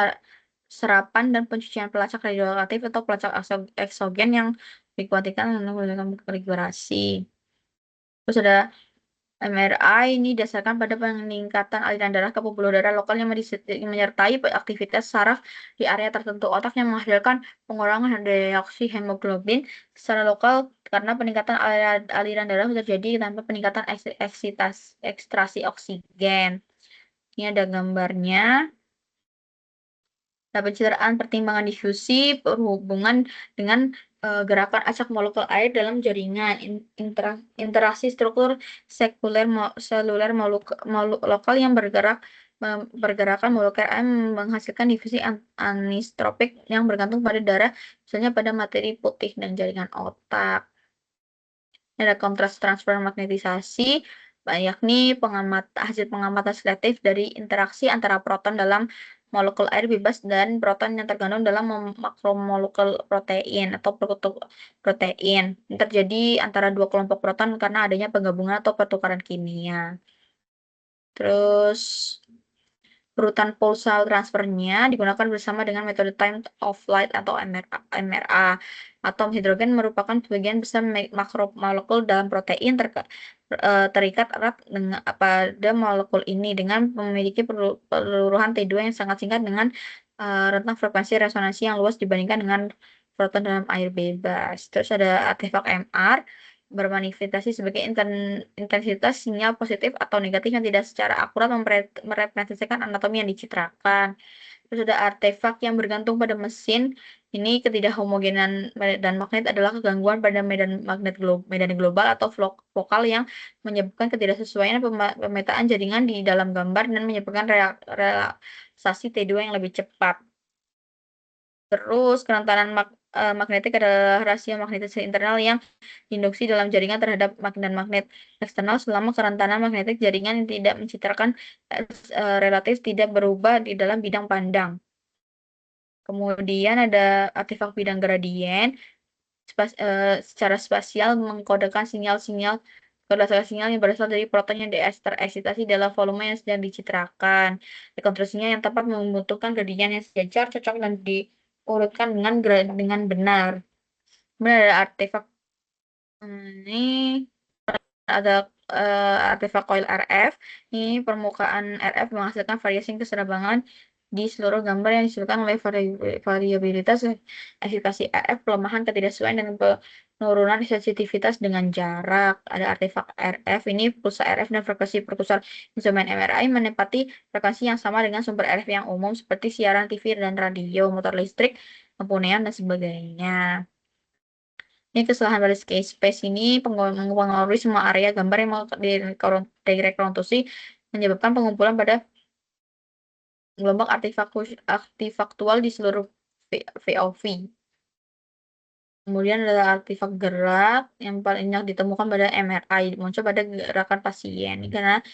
serapan dan pencucian pelacak radioaktif atau pelacak eksogen yang dikuantikan menggunakan kalibrasi. Terus ada MRI ini didasarkan pada peningkatan aliran darah ke pembuluh darah lokal yang menyertai aktivitas saraf di area tertentu otak yang menghasilkan pengurangan deoksi hemoglobin secara lokal karena peningkatan aliran darah terjadi tanpa peningkatan ekstraksi oksigen. Ini ada gambarnya. Nah, pencitraan pertimbangan difusi berhubungan dengan gerakan acak molekul air dalam jaringan, interaksi struktur seluler lokal yang pergerakan molekul air menghasilkan difusi anistropik yang bergantung pada darah, misalnya pada materi putih dan jaringan otak. Ada kontras transfer magnetisasi, yakni hasil pengamatan selektif dari interaksi antara proton dalam molekul air bebas dan proton yang tergabung dalam makromolekul protein atau protein. Ini terjadi antara dua kelompok proton karena adanya penggabungan atau pertukaran kimia. Terus urutan pulsal transfernya digunakan bersama dengan metode time of flight atau MRA. Atom hidrogen merupakan sebagian besar makromolekul dalam protein terikat erat pada molekul ini dengan memiliki peluruhan T2 yang sangat singkat dengan rentang frekuensi resonansi yang luas dibandingkan dengan proton dalam air bebas. Terus ada artefak MR bermanifestasi sebagai intensitas sinyal positif atau negatif yang tidak secara akurat merepresentasikan anatomi yang dicitrakan. Terus ada artefak yang bergantung pada mesin. Ini ketidakhomogenan medan magnet adalah kegangguan pada medan global atau vokal yang menyebabkan ketidaksesuaian pemetaan jaringan di dalam gambar dan menyebabkan relaksasi T2 yang lebih cepat. Terus kerentanan magnetik adalah rasio magnetisme internal yang induksi dalam jaringan terhadap magnet eksternal selama kerentanan magnetik jaringan yang tidak mencitrakan relatif tidak berubah di dalam bidang pandang. Kemudian ada artefak bidang gradien secara spasial mengkodekan sinyal-sinyal berdasarkan sinyal yang berasal dari proton yang tereksitasi dalam volume yang sedang dicitrakan. Rekonstruksinya yang tepat membutuhkan gradien yang sejajar, cocok, dan diurutkan dengan benar. Kemudian ada artefak ini ada artefak coil RF. Ini permukaan RF menghasilkan variasi keserambangan di seluruh gambar yang disebabkan oleh variabilitas eksitasi RF, pelemahan ketidaksesuaian, dan penurunan sensitivitas dengan jarak. Ada artefak RF, ini pulsa RF dan frekuensi perkusar instrumen MRI menepati frekuensi yang sama dengan sumber RF yang umum seperti siaran TV dan radio, motor listrik, lampu neon, dan sebagainya. Ini kesalahan pada space ini mengaruhi semua area gambar yang mau direkonstruksi menyebabkan pengumpulan pada gelombang artifaktual di seluruh VOV. Kemudian ada artefak gerak yang paling banyak ditemukan pada MRI, muncul pada gerakan pasien. Ini karena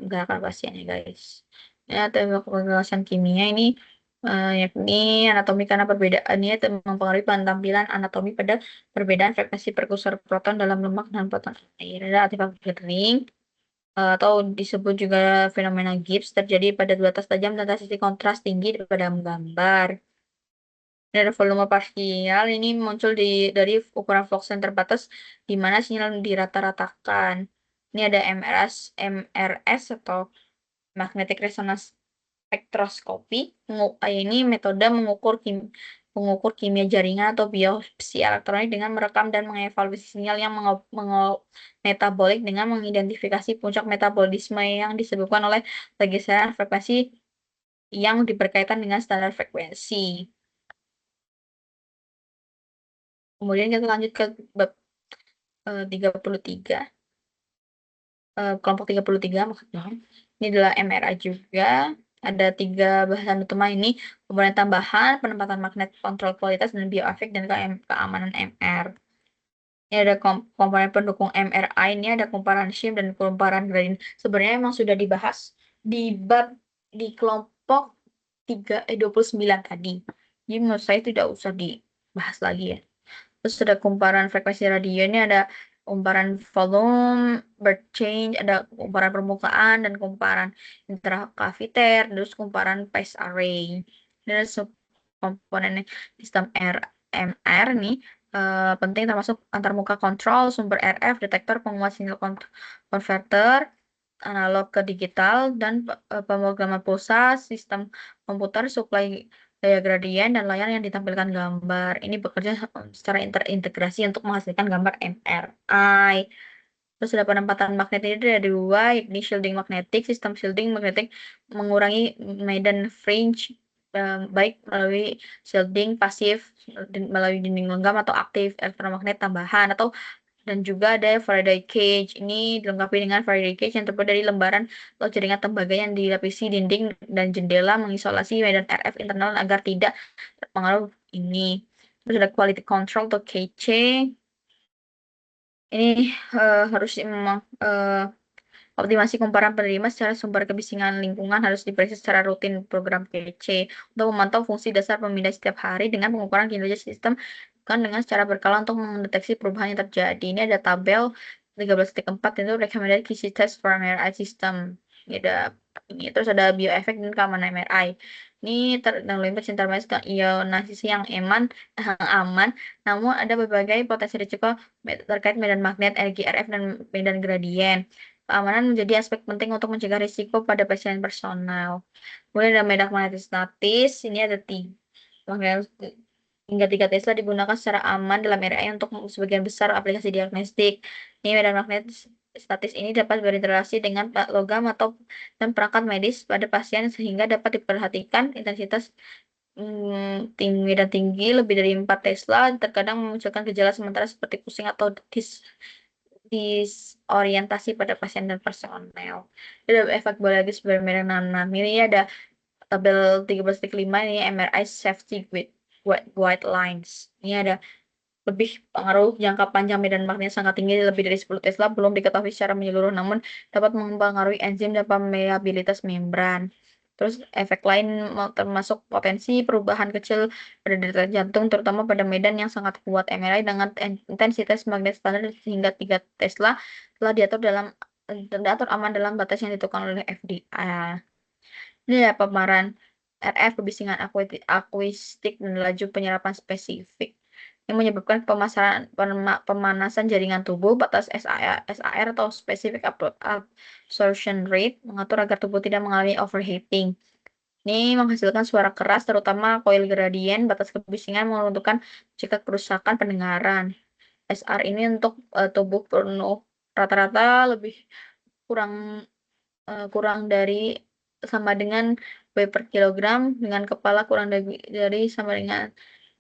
gerakan pasien ya guys. Ya, artefak penjelasan kimia ini yakni anatomi karena perbedaannya mempengaruhi tampilan anatomi pada perbedaan frekuensi perkursor proton dalam lemak dan proton air. Ada artefak Gering atau disebut juga fenomena Gibbs terjadi pada dua tas tajam dan sisi kontras tinggi pada gambar. Dari volume parsial ini muncul dari ukuran Fox yang terbatas di mana sinyal dirata-ratakan. Ini ada MRS atau magnetic resonance spektroskopi. Ini metode mengukur kimia jaringan atau biopsi elektronik dengan merekam dan mengevaluasi sinyal yang metabolik dengan mengidentifikasi puncak metabolisme yang disebabkan oleh pergeseran frekuensi yang berkaitan dengan standar frekuensi. Kemudian kita lanjut ke bab 33. Kelompok 33 maksudnya. Ini adalah MRI juga. Ada 3 bahasan utama ini, komponen tambahan, penempatan magnet, kontrol kualitas, dan bioefek, dan keamanan MR. Ini ada komponen pendukung MRI, ini ada kumparan shim dan kumparan gradien. Sebenarnya memang sudah dibahas di bab di kelompok 29 tadi. Jadi menurut saya tidak usah dibahas lagi ya. Terus ada kumparan frekuensi radio, ini ada kumparan volume, birth change, ada kumparan permukaan dan kumparan intrakaviter, terus kumparan phase array. Dan komponen sistem RMR nih penting termasuk antarmuka kontrol, sumber RF, detektor, penguat sinyal konverter, analog ke digital, dan pemrograman pulsa, sistem komputer, suplai daya gradien, dan layar yang ditampilkan gambar. Ini bekerja secara terintegrasi untuk menghasilkan gambar MRI. Terus ada penempatan magnet ini ada 2, yakni shielding magnetik. Sistem shielding magnetik mengurangi medan fringe baik melalui shielding pasif melalui dinding logam atau aktif elektromagnet tambahan dan juga ada Faraday cage. Ini dilengkapi dengan Faraday cage yang terbuat dari lembaran atau jaringan tembaga yang dilapisi dinding dan jendela mengisolasi medan RF internal agar tidak terpengaruh ini. Terus ada quality control atau QC. Ini harus memang optimasi kumparan penerima secara sumber kebisingan lingkungan harus diperiksa secara rutin program PC untuk memantau fungsi dasar pemindah setiap hari dengan pengukuran kinerja sistem kan dengan secara berkala untuk mendeteksi perubahan yang terjadi. Ini ada tabel 13.4 itu recommended key test for MRI system. Ini terus ada bioefek dan keamanan MRI. Ini terlibat sintermes ke ionisasi yang aman, namun ada berbagai potensi risiko terkait medan magnet, energi RF, dan medan gradien. Keamanan menjadi aspek penting untuk mencegah risiko pada pasien personal. Kemudian ada medan magnetis, ini ada 3. Hingga 3 Tesla digunakan secara aman dalam RAI untuk sebagian besar aplikasi diagnostik. Ini medan magnetis ini dapat berinteraksi dengan logam dan perangkat medis pada pasien sehingga dapat diperhatikan intensitas tinggi dan tinggi lebih dari 4 Tesla terkadang memunculkan gejala sementara seperti pusing atau disorientasi pada pasien dan personel. Ada efek biologis bermerek 66. Ini ada tabel 13.5 ini MRI safety guide. white lines. Ini ada lebih pengaruh jangka panjang medan magnet sangat tinggi lebih dari 10 Tesla belum diketahui secara menyeluruh namun dapat mempengaruhi enzim dan permeabilitas membran. Terus efek lain termasuk potensi perubahan kecil pada detak jantung terutama pada medan yang sangat kuat. MRI dengan intensitas magnet standar hingga 3 Tesla telah diatur aman dalam batas yang ditentukan oleh FDA. Ini ya paparan RF kebisingan akuistik dan laju penyerapan spesifik yang menyebabkan pemanasan jaringan tubuh. Batas SAR atau specific absorption rate mengatur agar tubuh tidak mengalami overheating. Ini menghasilkan suara keras terutama coil gradient. Batas kebisingan menentukan jika kerusakan pendengaran. SR ini untuk tubuh penuh rata-rata lebih kurang kurang dari sama dengan W per kilogram dengan kepala kurang dari sama dengan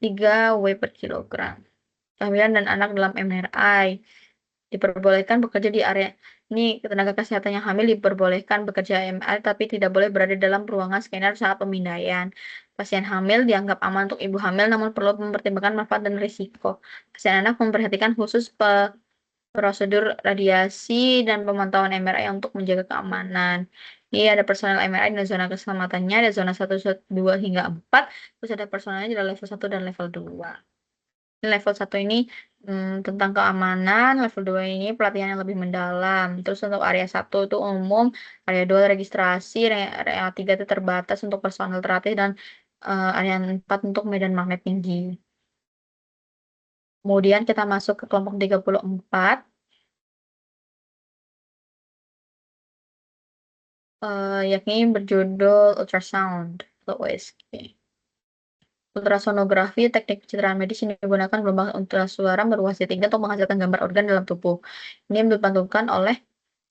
3 W per kilogram. Kehamilan dan anak dalam MRI diperbolehkan bekerja di area ini. Tenaga kesehatan yang hamil diperbolehkan bekerja MRI tapi tidak boleh berada dalam ruangan scanner saat pemindaian. Pasien hamil dianggap aman untuk ibu hamil namun perlu mempertimbangkan manfaat dan risiko. Pasien anak memperhatikan khusus prosedur radiasi dan pemantauan MRI untuk menjaga keamanan. Ini ada personel MRI dan zona keselamatannya, ada zona 1, 2 hingga 4, terus ada personelnya di level 1 dan level 2. Level 1 ini tentang keamanan, level 2 ini pelatihan yang lebih mendalam. Terus untuk area 1 itu umum, area 2 registrasi, area 3 itu terbatas untuk personel terlatih dan area 4 untuk medan magnet tinggi. Kemudian kita masuk ke kelompok 34. Yakni berjudul ultrasound atau USG. Ultrasonografi teknik pencitraan medis ini menggunakan gelombang ultrasuara berwasi tinggi untuk menghasilkan gambar organ dalam tubuh. Ini dibantukan oleh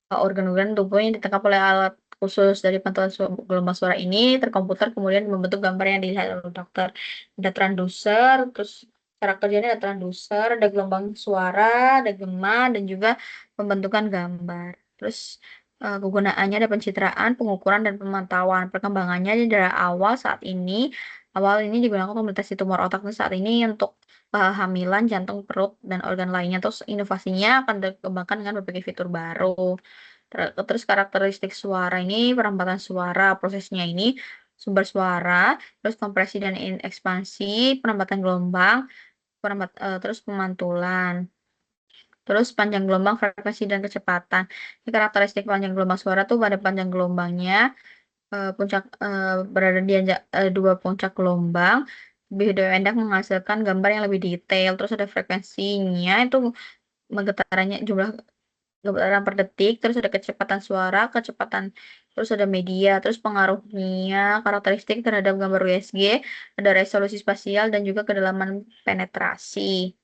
organ-organ tubuh yang ditangkap oleh alat khusus. Dari pantauan gelombang suara ini terkomputer kemudian membentuk gambar yang dilihat oleh dokter. Ada transducer, terus cara kerjanya ada transducer, ada gelombang suara, ada gema, dan juga pembentukan gambar. Terus kegunaannya ada pencitraan, pengukuran, dan pemantauan. Perkembangannya dari awal ini digunakan untuk mendeteksi tumor otak saat ini untuk kehamilan, jantung, perut, dan organ lainnya. Terus inovasinya akan dikembangkan dengan berbagai fitur baru. Terus karakteristik suara ini, perempatan suara, prosesnya ini sumber suara, terus kompresi dan ekspansi, penempatan gelombang, terus pemantulan. Terus panjang gelombang, frekuensi, dan kecepatan. Ini karakteristik panjang gelombang suara tuh pada panjang gelombangnya berada di dua puncak gelombang. Lebih pendek menghasilkan gambar yang lebih detail. Terus ada frekuensinya itu jumlah getaran per detik. Terus ada kecepatan suara, terus ada media. Terus pengaruhnya karakteristik terhadap gambar USG, ada resolusi spasial dan juga kedalaman penetrasi.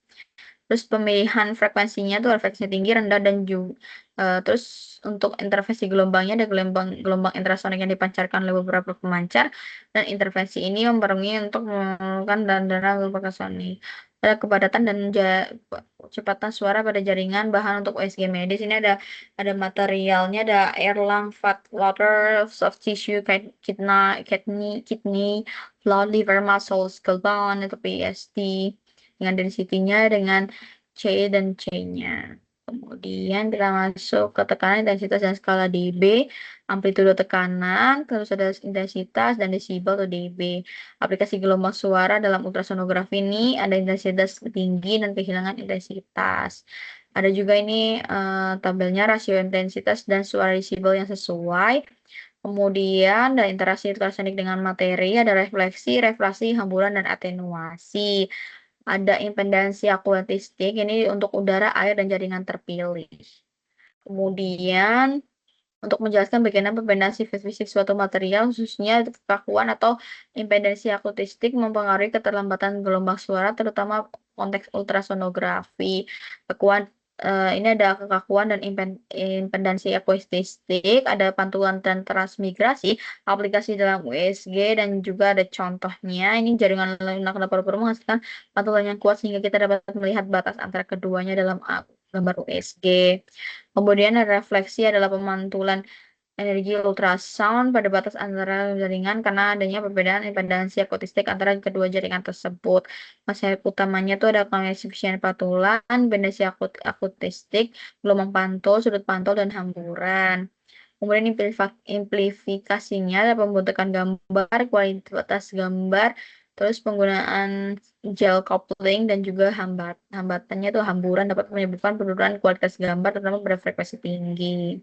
Terus pemilihan frekuensinya tuh frekuensi tinggi, rendah, dan juga terus untuk intervensi gelombangnya ada gelombang infrasonik yang dipancarkan oleh beberapa pemancar, dan intervensi ini mempengaruhi untuk melakukan dana ultrasonik. Ada kepadatan dan kecepatan suara pada jaringan bahan untuk USG medis. Ini ada materialnya, ada air, lung, fat, water, soft tissue, kidney, blood, liver, muscle, skull bone, itu PST dengan density-nya dengan C dan C-nya. Kemudian kita masuk ke tekanan, intensitas, dan skala dB, amplitudo tekanan, terus ada intensitas dan desibel atau dB. Aplikasi gelombang suara dalam ultrasonografi ini ada intensitas tinggi dan kehilangan intensitas. Ada juga ini tabelnya rasio intensitas dan suara desibel yang sesuai. Kemudian ada interaksi ultrasonik dengan materi, ada refleksi, hamburan, dan atenuasi. Ada impedansi akuatistik, ini untuk udara, air, dan jaringan terpilih. Kemudian, untuk menjelaskan bagaimana impedansi fisik suatu material, khususnya kekakuan atau impedansi akustik mempengaruhi keterlambatan gelombang suara, terutama konteks ultrasonografi. Ini ada kekakuan dan impedansi akustik, ada pantulan dan transmigrasi, aplikasi dalam USG, dan juga ada contohnya. Ini jaringan lunak paru-paru menghasilkan pantulan yang kuat sehingga kita dapat melihat batas antara keduanya dalam gambar USG. Kemudian ada refleksi adalah pemantulan energi ultrasound pada batas antara jaringan karena adanya perbedaan impedansi akustik antara kedua jaringan tersebut. Konsep utamanya itu ada koefisien pantulan, impedansi akustik, gelombang pantul, sudut pantul, dan hamburan. Kemudian amplifikasinya ada pembentukan gambar, kualitas gambar, terus penggunaan gel coupling dan juga hambatannya itu hamburan dapat menyebabkan penurunan kualitas gambar terutama pada frekuensi tinggi.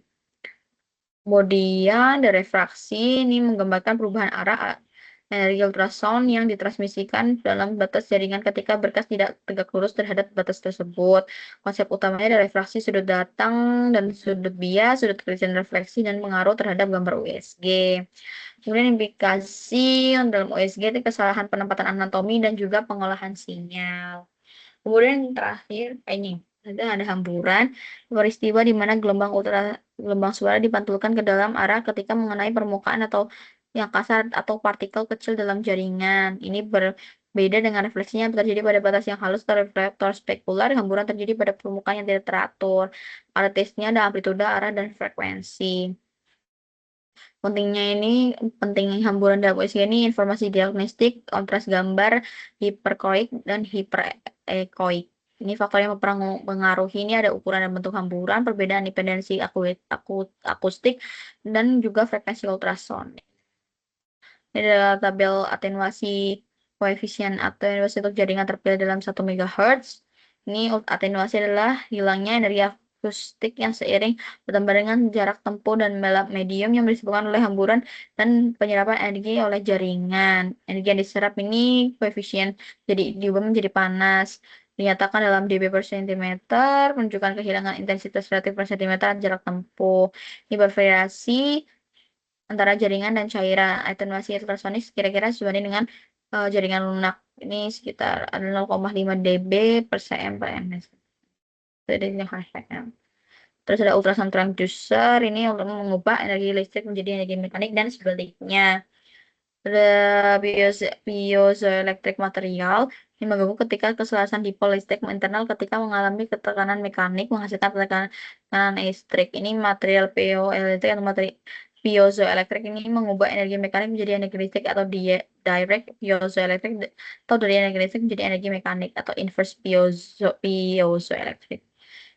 Kemudian dari refraksi ini menggambarkan perubahan arah energi ultrasound yang ditransmisikan dalam batas jaringan ketika berkas tidak tegak lurus terhadap batas tersebut. Konsep utamanya adalah refraksi sudut datang dan sudut bias, sudut kelihatan refleksi, dan pengaruh terhadap gambar USG. Kemudian implikasi dalam USG itu kesalahan penempatan anatomi dan juga pengolahan sinyal. Kemudian yang terakhir ini ada hamburan, peristiwa di mana gelombang suara dipantulkan ke dalam arah ketika mengenai permukaan atau yang kasar atau partikel kecil dalam jaringan. Ini berbeda dengan refleksinya yang terjadi pada batas yang halus atau reflektor spekular. Hamburan terjadi pada permukaan yang tidak teratur. Pada tesnya ada amplitude, arah, dan frekuensi. Penting hamburan dalam USG ini informasi diagnostik, kontras gambar, hiperkoik, dan hiperekoik. Ini faktor yang mempengaruhi ini ada ukuran dan bentuk hamburan, perbedaan impedansi akustik, dan juga frekuensi ultrasound. Ini adalah tabel atenuasi koefisien atenuasi untuk jaringan terpilih dalam 1 MHz. Ini atenuasi adalah hilangnya energi akustik yang seiring bertambah dengan jarak tempuh dan medium yang disebabkan oleh hamburan dan penyerapan energi oleh jaringan. Energi yang diserap ini koefisien jadi diubah menjadi panas. Dinyatakan dalam dB per centimeter, menunjukkan kehilangan intensitas relatif per centimeter dan jarak tempuh. Ini bervariasi antara jaringan dan cairan. Atenuasi ultrasonik kira-kira sebanding dengan jaringan lunak. Ini sekitar 0,5 dB per cm per ms. Jadi ini hashtagnya. Terus ada ultrasound transducer, ini untuk mengubah energi listrik menjadi energi mekanik dan sebaliknya. Ada piezoelectric material yang mengganggu ketika keselarasan dipol listrik internal ketika mengalami ketekanan mekanik menghasilkan tekanan listrik. Ini material piezoelectric atau materi piezoelectric ini mengubah energi mekanik menjadi energi listrik atau direct piezoelectric atau dari energi listrik menjadi energi mekanik atau inverse piezoelectric.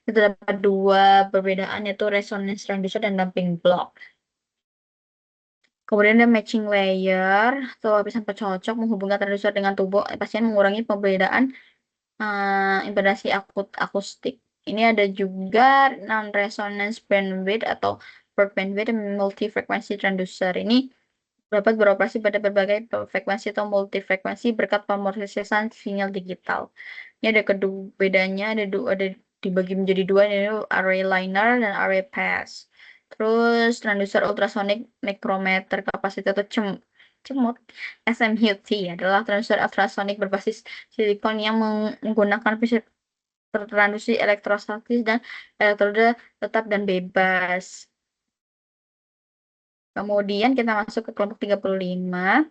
Itu terdapat dua perbedaan yaitu resonance transducer dan damping block. Kemudian ada matching layer atau lapisan pencocok menghubungkan transducer dengan tubuh pasien mengurangi perbedaan impedansi akustik. Ini ada juga non-resonance bandwidth atau broad bandwidth multi-frequency transducer. Ini dapat beroperasi pada berbagai frekuensi atau multifrekuensi berkat pemrosesan sinyal digital. Ini ada bedanya ada dibagi menjadi dua, yaitu array liner dan array pass. Terus transducer ultrasonic micrometer kapasitor atau cemut SMUT adalah transducer ultrasonik berbasis silikon yang menggunakan transduksi elektrostatis dan elektroda tetap dan bebas. Kemudian kita masuk ke kelompok 35.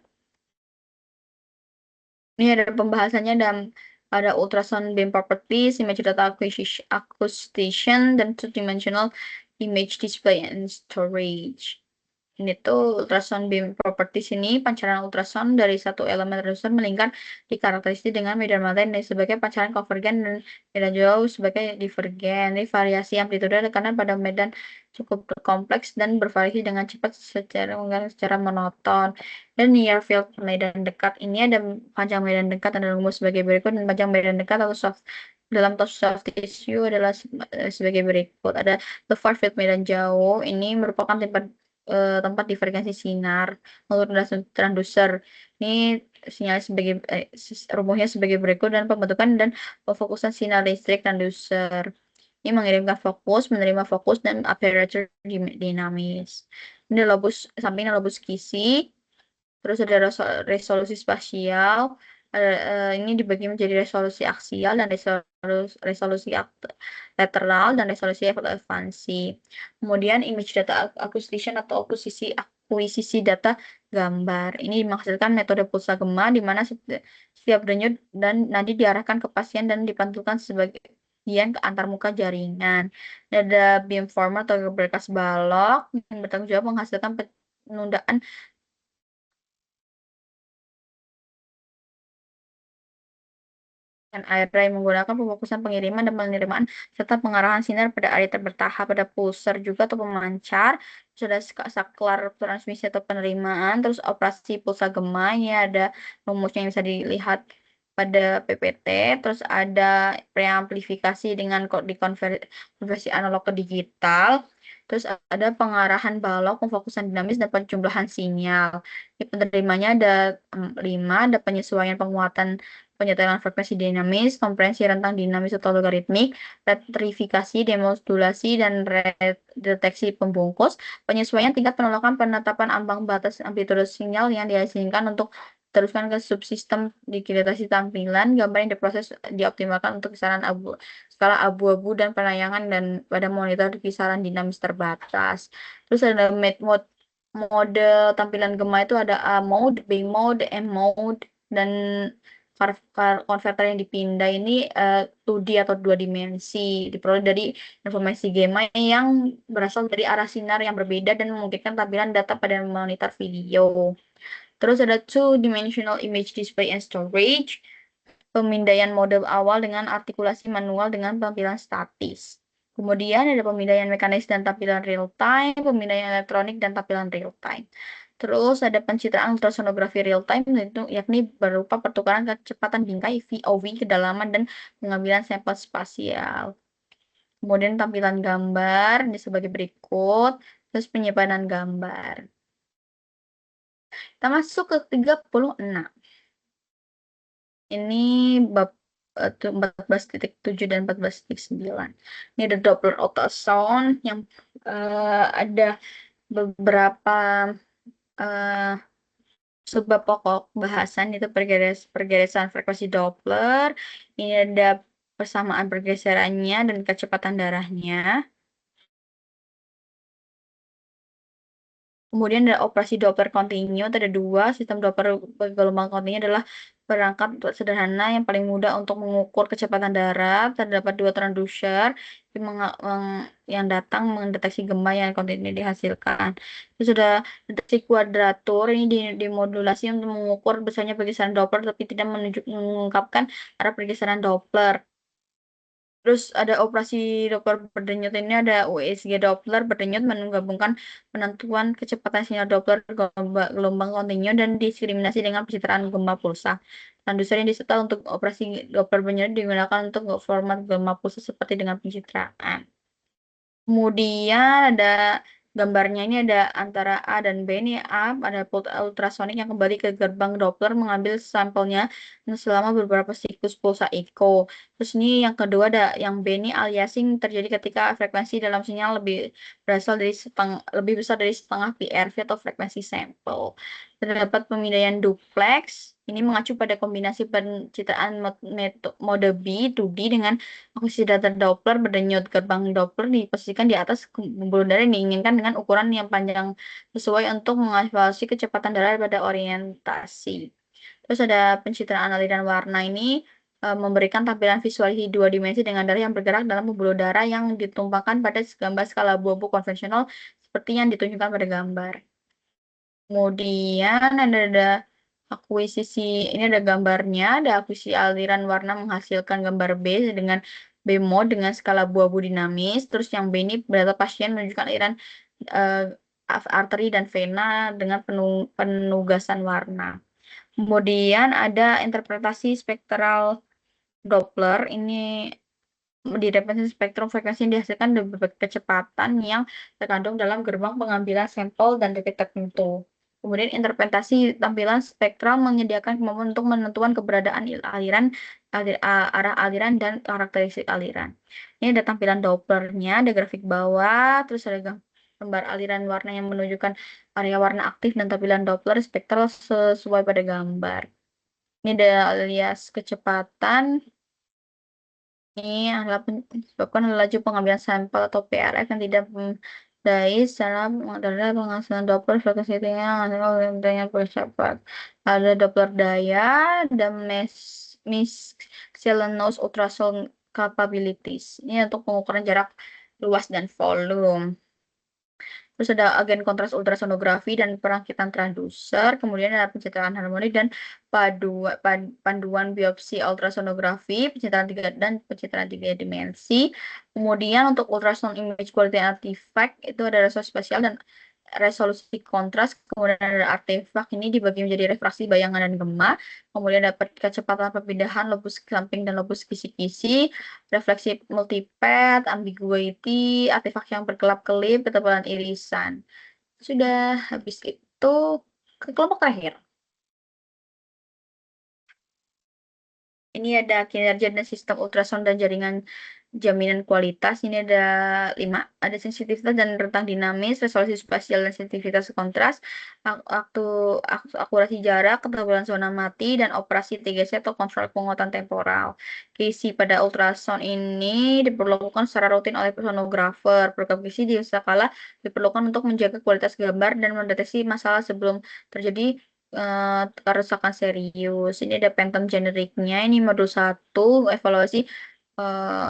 Ini ada pembahasannya dan ada ultrasound beam properties, image data acquisition, dan two-dimensional image display and storage. Ini tuh ultrasound beam properties ini pancaran ultrasound dari satu elemen transducer melingkar dikarakteristik dengan medan mata sebagai pancaran konvergen dan medan jauh sebagai divergen. Ini variasi amplitude tekanan pada medan cukup kompleks dan bervariasi dengan cepat secara monoton. Dan near field medan dekat ini ada panjang medan dekat ada rumus sebagai berikut dan panjang medan dekat atau dalam soft tissue adalah sebagai berikut. Ada the far field medan jauh ini merupakan tempat divergensi sinar menurut transducer. Ini sinyal sebagai rumusnya sebagai berikut dan pembentukan dan pemfokusan sinar listrik transducer. Ini mengirimkan fokus, menerima fokus, dan aperture dinamis. Ini lobus sampingnya lobus kisi. Terus ada resolusi spasial. Ini dibagi menjadi resolusi aksial dan resolusi lateral dan resolusi ekspansi. Kemudian image data acquisition atau akuisisi data gambar. Ini menghasilkan metode pulsa gema di mana setiap denyut dan nadi diarahkan ke pasien dan dipantulkan sebagai pembagian ke antarmuka jaringan. Ada beamformer atau berkas balok yang bertanggung jawab menghasilkan penundaan dan array menggunakan pefokusan pengiriman dan penerimaan serta pengarahan sinar pada area bertahap, pada pulsar juga atau pemancar, sudah saklar transmisi atau penerimaan, terus operasi pulsa gema, ini ada rumusnya yang bisa dilihat pada PPT, terus ada preamplifikasi dengan dikonversi analog ke digital, terus ada pengarahan balok, pemfokusan dinamis dan penjumlahan sinyal. Di penerimanya ada 5, ada penyesuaian penguatan penyetelan frekuensi dinamis, kompresi rentang dinamis atau logaritmik, retrifikasi, demodulasi, dan deteksi pembungkus, penyesuaian tingkat penolakan, penetapan ambang batas amplitude sinyal yang dihasilkan untuk teruskan ke subsistem digitalisasi tampilan, gambar yang diproses dioptimalkan untuk skala abu-abu dan penayangan dan pada monitor di kisaran dinamis terbatas. Terus ada mode tampilan gema itu ada A mode, B mode, M mode, dan konverter yang dipindah ini 2D atau 2 dimensi diperoleh dari informasi gamma yang berasal dari arah sinar yang berbeda dan memungkinkan tampilan data pada monitor video. Terus ada two dimensional image display and storage, pemindaian mode awal dengan artikulasi manual dengan tampilan statis. Kemudian ada pemindaian mekanis dan tampilan real time, pemindaian elektronik dan tampilan real time. Terus ada pencitraan ultrasonografi real time, yakni berupa pertukaran kecepatan bingkai VOV, kedalaman, dan pengambilan sampel spasial. Kemudian tampilan gambar ini sebagai berikut, terus penyimpanan gambar. Kita masuk ke 36. Ini bab 14.7 dan 14.9. Ini ada Doppler ultrasound yang ada beberapa sebab pokok bahasan itu pergerasan frekuensi Doppler. Ini ada persamaan pergeserannya dan kecepatan darahnya. Kemudian ada operasi Doppler kontinu, ada 2. Sistem Doppler gelombang kontinu adalah perangkat sederhana yang paling mudah untuk mengukur kecepatan darat. Terdapat 2 transducer yang datang mendeteksi gema yang kontinu dihasilkan. Terus sudah deteksi kuadratur, ini dimodulasi untuk mengukur besarnya pergeseran Doppler tapi tidak mengungkapkan arah pergeseran Doppler. Terus ada operasi Doppler berdenyut, ini ada USG Doppler berdenyut menggabungkan penentuan kecepatan sinyal Doppler gelombang kontinu dan diskriminasi dengan pencitraan gema pulsa. Transducer yang disetel untuk operasi Doppler berdenyut digunakan untuk format gema pulsa seperti dengan pencitraan. Kemudian ada gambarnya, ini ada antara A dan B. Ini A ada ultrasonik yang kembali ke gerbang Doppler mengambil sampelnya selama beberapa siklus pulsa echo. Terus ini yang kedua ada yang B, ini aliasing terjadi ketika frekuensi dalam sinyal lebih besar dari setengah PRV atau frekuensi sampel. Terdapat pemindaian duplex. Ini mengacu pada kombinasi pencitraan mode B 2D dengan akuisisi data Doppler berdenyut. Gerbang Doppler diposisikan di atas pembuluh darah yang diinginkan dengan ukuran yang panjang sesuai untuk mengevaluasi kecepatan darah pada orientasi. Terus ada pencitraan aliran warna, ini memberikan tampilan visual 2 dimensi dengan darah yang bergerak dalam pembuluh darah yang ditumpahkan pada gambar skala abu-abu konvensional seperti yang ditunjukkan pada gambar. Kemudian ada akuisisi, ini ada gambarnya, ada akuisisi aliran warna menghasilkan gambar B dengan B mode dengan skala abu-abu dinamis. Terus yang B ini data pasien menunjukkan aliran arteri dan vena dengan penugasan warna. Kemudian ada interpretasi spektral Doppler, ini di representasi spektrum frekuensi yang dihasilkan dari berbagai kecepatan yang terkandung dalam gerbang pengambilan sampel dan detek tertentu. Kemudian interpretasi tampilan spektral menyediakan kemampuan untuk menentukan keberadaan aliran, arah aliran, dan karakteristik aliran. Ini ada tampilan Dopplernya, ada grafik bawah, terus ada gambar aliran warna yang menunjukkan area warna aktif dan tampilan Doppler spektral sesuai pada gambar. Ini ada alias kecepatan. Ini adalah disebabkan laju pengambilan sampel atau PRF yang tidak memadai secara adalah penghasilan Doppler frekuensi tinggi yang dengan bercepat. Ada Doppler daya, ada miscellaneous ultrasound capabilities. Ini untuk pengukuran jarak luas dan volume. Terus ada agen kontras ultrasonografi dan perakitan transducer, kemudian ada pencitraan harmonik dan panduan biopsi ultrasonografi, pencitraan tiga dimensi. Kemudian untuk ultrasound image quality artifact itu ada resolusi spasial dan resolusi kontras, kemudian ada artefak ini dibagi menjadi refraksi, bayangan, dan gema. Kemudian dapat kecepatan perpindahan lobus samping dan lobus kisi-kisi, refleksi multipad, ambiguity, artefak yang berkelap-kelip, ketebalan irisan. Sudah habis itu ke kelompok terakhir. Ini ada kinerja dan sistem ultrasound dan jaringan jaminan kualitas. Ini ada 5. Ada sensitivitas dan rentang dinamis, resolusi spasial dan sensitivitas kontras, waktu akurasi jarak, ketebalan zona mati, dan operasi TGC atau kontrol penguatan temporal. Kisi pada ultrasound ini diperlakukan secara rutin oleh sonografer. Program kisi di skala diperlukan untuk menjaga kualitas gambar dan mendeteksi masalah sebelum terjadi kerusakan serius. Ini ada Phantom generiknya. Ini modul 1, evaluasi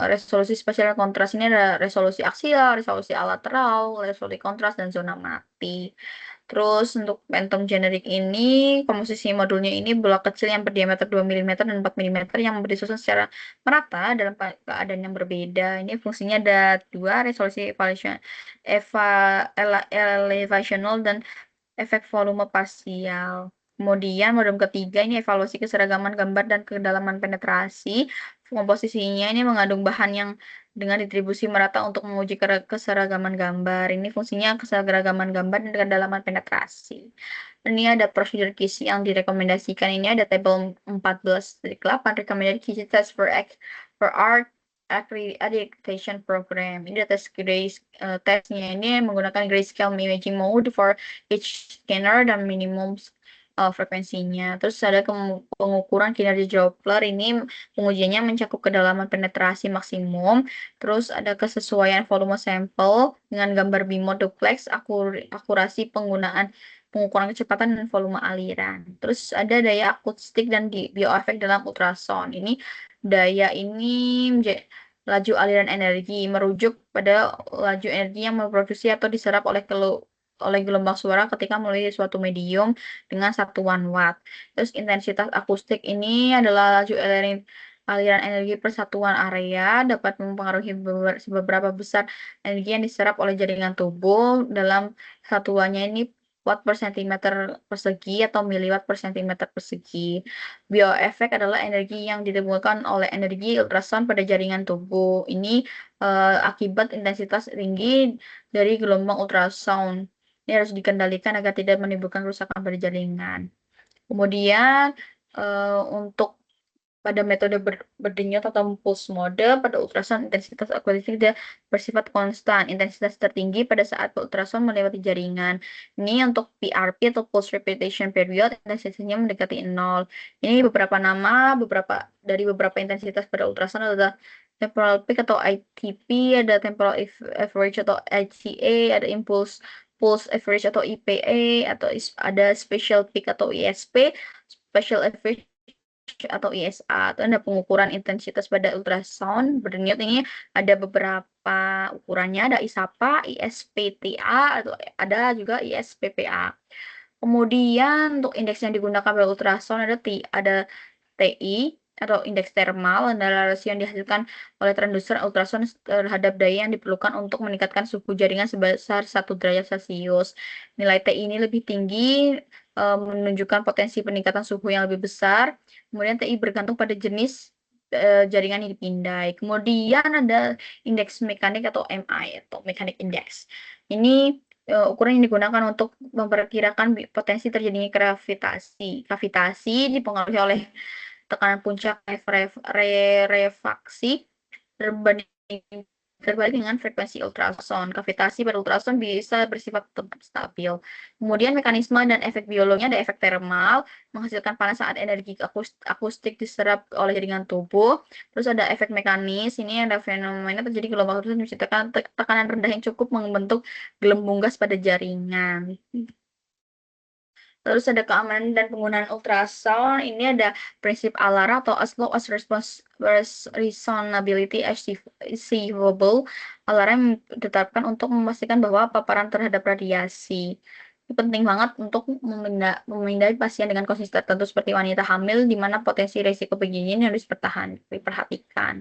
resolusi spasial dan kontras. Ini ada resolusi aksial, resolusi lateral, resolusi kontras, dan zona mati. Terus untuk Phantom generik ini, komposisi modulnya ini bola kecil yang berdiameter 2 mm dan 4 mm yang disusun secara merata dalam keadaan yang berbeda. Ini fungsinya ada 2, resolusi elevational dan efek volume parsial. Kemudian modul ketiga ini evaluasi keseragaman gambar dan kedalaman penetrasi. Komposisinya ini mengandung bahan yang dengan distribusi merata untuk menguji keseragaman gambar. Ini fungsinya keseragaman gambar dan kedalaman penetrasi. Ini ada prosedur KISI yang direkomendasikan. Ini ada tabel 14/8 recommended KISI test for art accreditation program. Ini tes tesnya ini menggunakan grayscale imaging mode for each scanner dan minimum frekuensinya. Terus ada pengukuran kinerja Doppler, ini pengujiannya mencakup kedalaman penetrasi maksimum. Terus ada kesesuaian volume sampel dengan gambar bimode duplex, akurasi penggunaan pengukuran kecepatan dan volume aliran. Terus ada daya akustik dan bioefek dalam ultrasound. Ini daya ini laju aliran energi merujuk pada laju energi yang memproduksi atau diserap oleh gelombang suara ketika melalui suatu medium dengan satuan watt. Terus intensitas akustik ini adalah laju aliran energi per satuan area, dapat mempengaruhi seberapa besar energi yang diserap oleh jaringan tubuh. Dalam satuannya ini watt per sentimeter persegi atau miliwatt per sentimeter persegi. Bioefek adalah energi yang ditemukan oleh energi ultrasound pada jaringan tubuh. Ini akibat intensitas tinggi dari gelombang ultrasound. Ini harus dikendalikan agar tidak menimbulkan kerusakan pada jaringan. Kemudian untuk pada metode berdenyut atau pulse mode, pada ultrasound intensitas akuatistik tidak bersifat konstan. Intensitas tertinggi pada saat ultrasound melewati jaringan. Ini untuk PRP atau pulse repetition period, intensitasnya mendekati 0. Ini beberapa nama, dari beberapa intensitas pada ultrasound adalah temporal peak atau ITP, ada temporal average atau HCA, ada pulse average atau IPA, atau ada special peak atau ISP, special average atau ISA. Itu ada pengukuran intensitas pada ultrasound berdenyut. Ini ada beberapa ukurannya, ada ISAPA, ISPTA, atau ada juga ISPPA. Kemudian untuk indeks yang digunakan pada ultrasound ada TI atau indeks termal, adalah rasio yang dihasilkan oleh transducer ultrasound terhadap daya yang diperlukan untuk meningkatkan suhu jaringan sebesar 1 derajat Celcius. Nilai TI ini lebih tinggi, menunjukkan potensi peningkatan suhu yang lebih besar. Kemudian TI bergantung pada jenis jaringan yang dipindai. Kemudian ada indeks mekanik atau MI atau mechanic index. Ini ukuran yang digunakan untuk memperkirakan potensi terjadinya kavitasi dipengaruhi oleh tekanan puncak rarefaksi terbanding terbalik dengan frekuensi ultrasound. Kavitasi pada ultrasound bisa bersifat tetap stabil. Kemudian mekanisme dan efek biologinya ada efek termal, menghasilkan panas saat energi akustik diserap oleh jaringan tubuh. Terus ada efek mekanis, ini ada fenomena terjadi gelombang ultrasound menciptakan tekanan rendah yang cukup membentuk gelembung gas pada jaringan. Terus ada keamanan dan penggunaan ultrasound. Ini ada prinsip ALARA atau as low as reasonability achievable. ALARA yang ditetapkan untuk memastikan bahwa paparan terhadap radiasi. Ini penting banget untuk memindai pasien dengan kondisi tertentu seperti wanita hamil di mana potensi risiko begini harus diperhatikan.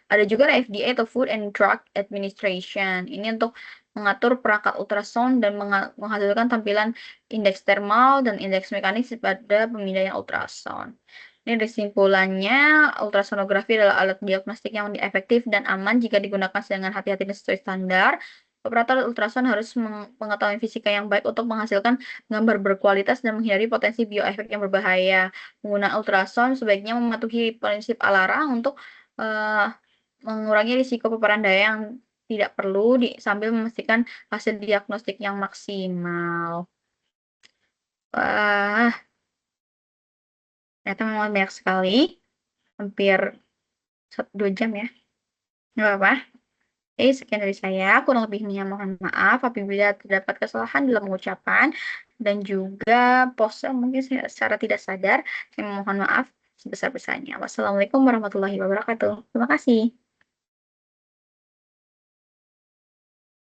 Ada juga FDA atau Food and Drug Administration. Ini untuk mengatur perangkat ultrasound dan menghasilkan tampilan indeks termal dan indeks mekanis pada pemindaian ultrasound. Ini kesimpulannya, ultrasonografi adalah alat diagnostik yang efektif dan aman jika digunakan dengan hati-hati dan sesuai standar. Operator ultrasound harus mengetahui fisika yang baik untuk menghasilkan gambar berkualitas dan menghindari potensi bioefek yang berbahaya. Penggunaan ultrasound sebaiknya mematuhi prinsip ALARA untuk eh, mengurangi risiko paparan daya yang tidak perlu sambil memastikan hasil diagnostik yang maksimal. Wah, ternyata memang banyak sekali, hampir 2 jam ya. Nggak apa-apa. Sekian dari saya. Kurang lebihnya mohon maaf apabila terdapat kesalahan dalam pengucapan dan juga pose mungkin secara tidak sadar. Saya mohon maaf sebesar-besarnya. Wassalamualaikum warahmatullahi wabarakatuh. Terima kasih.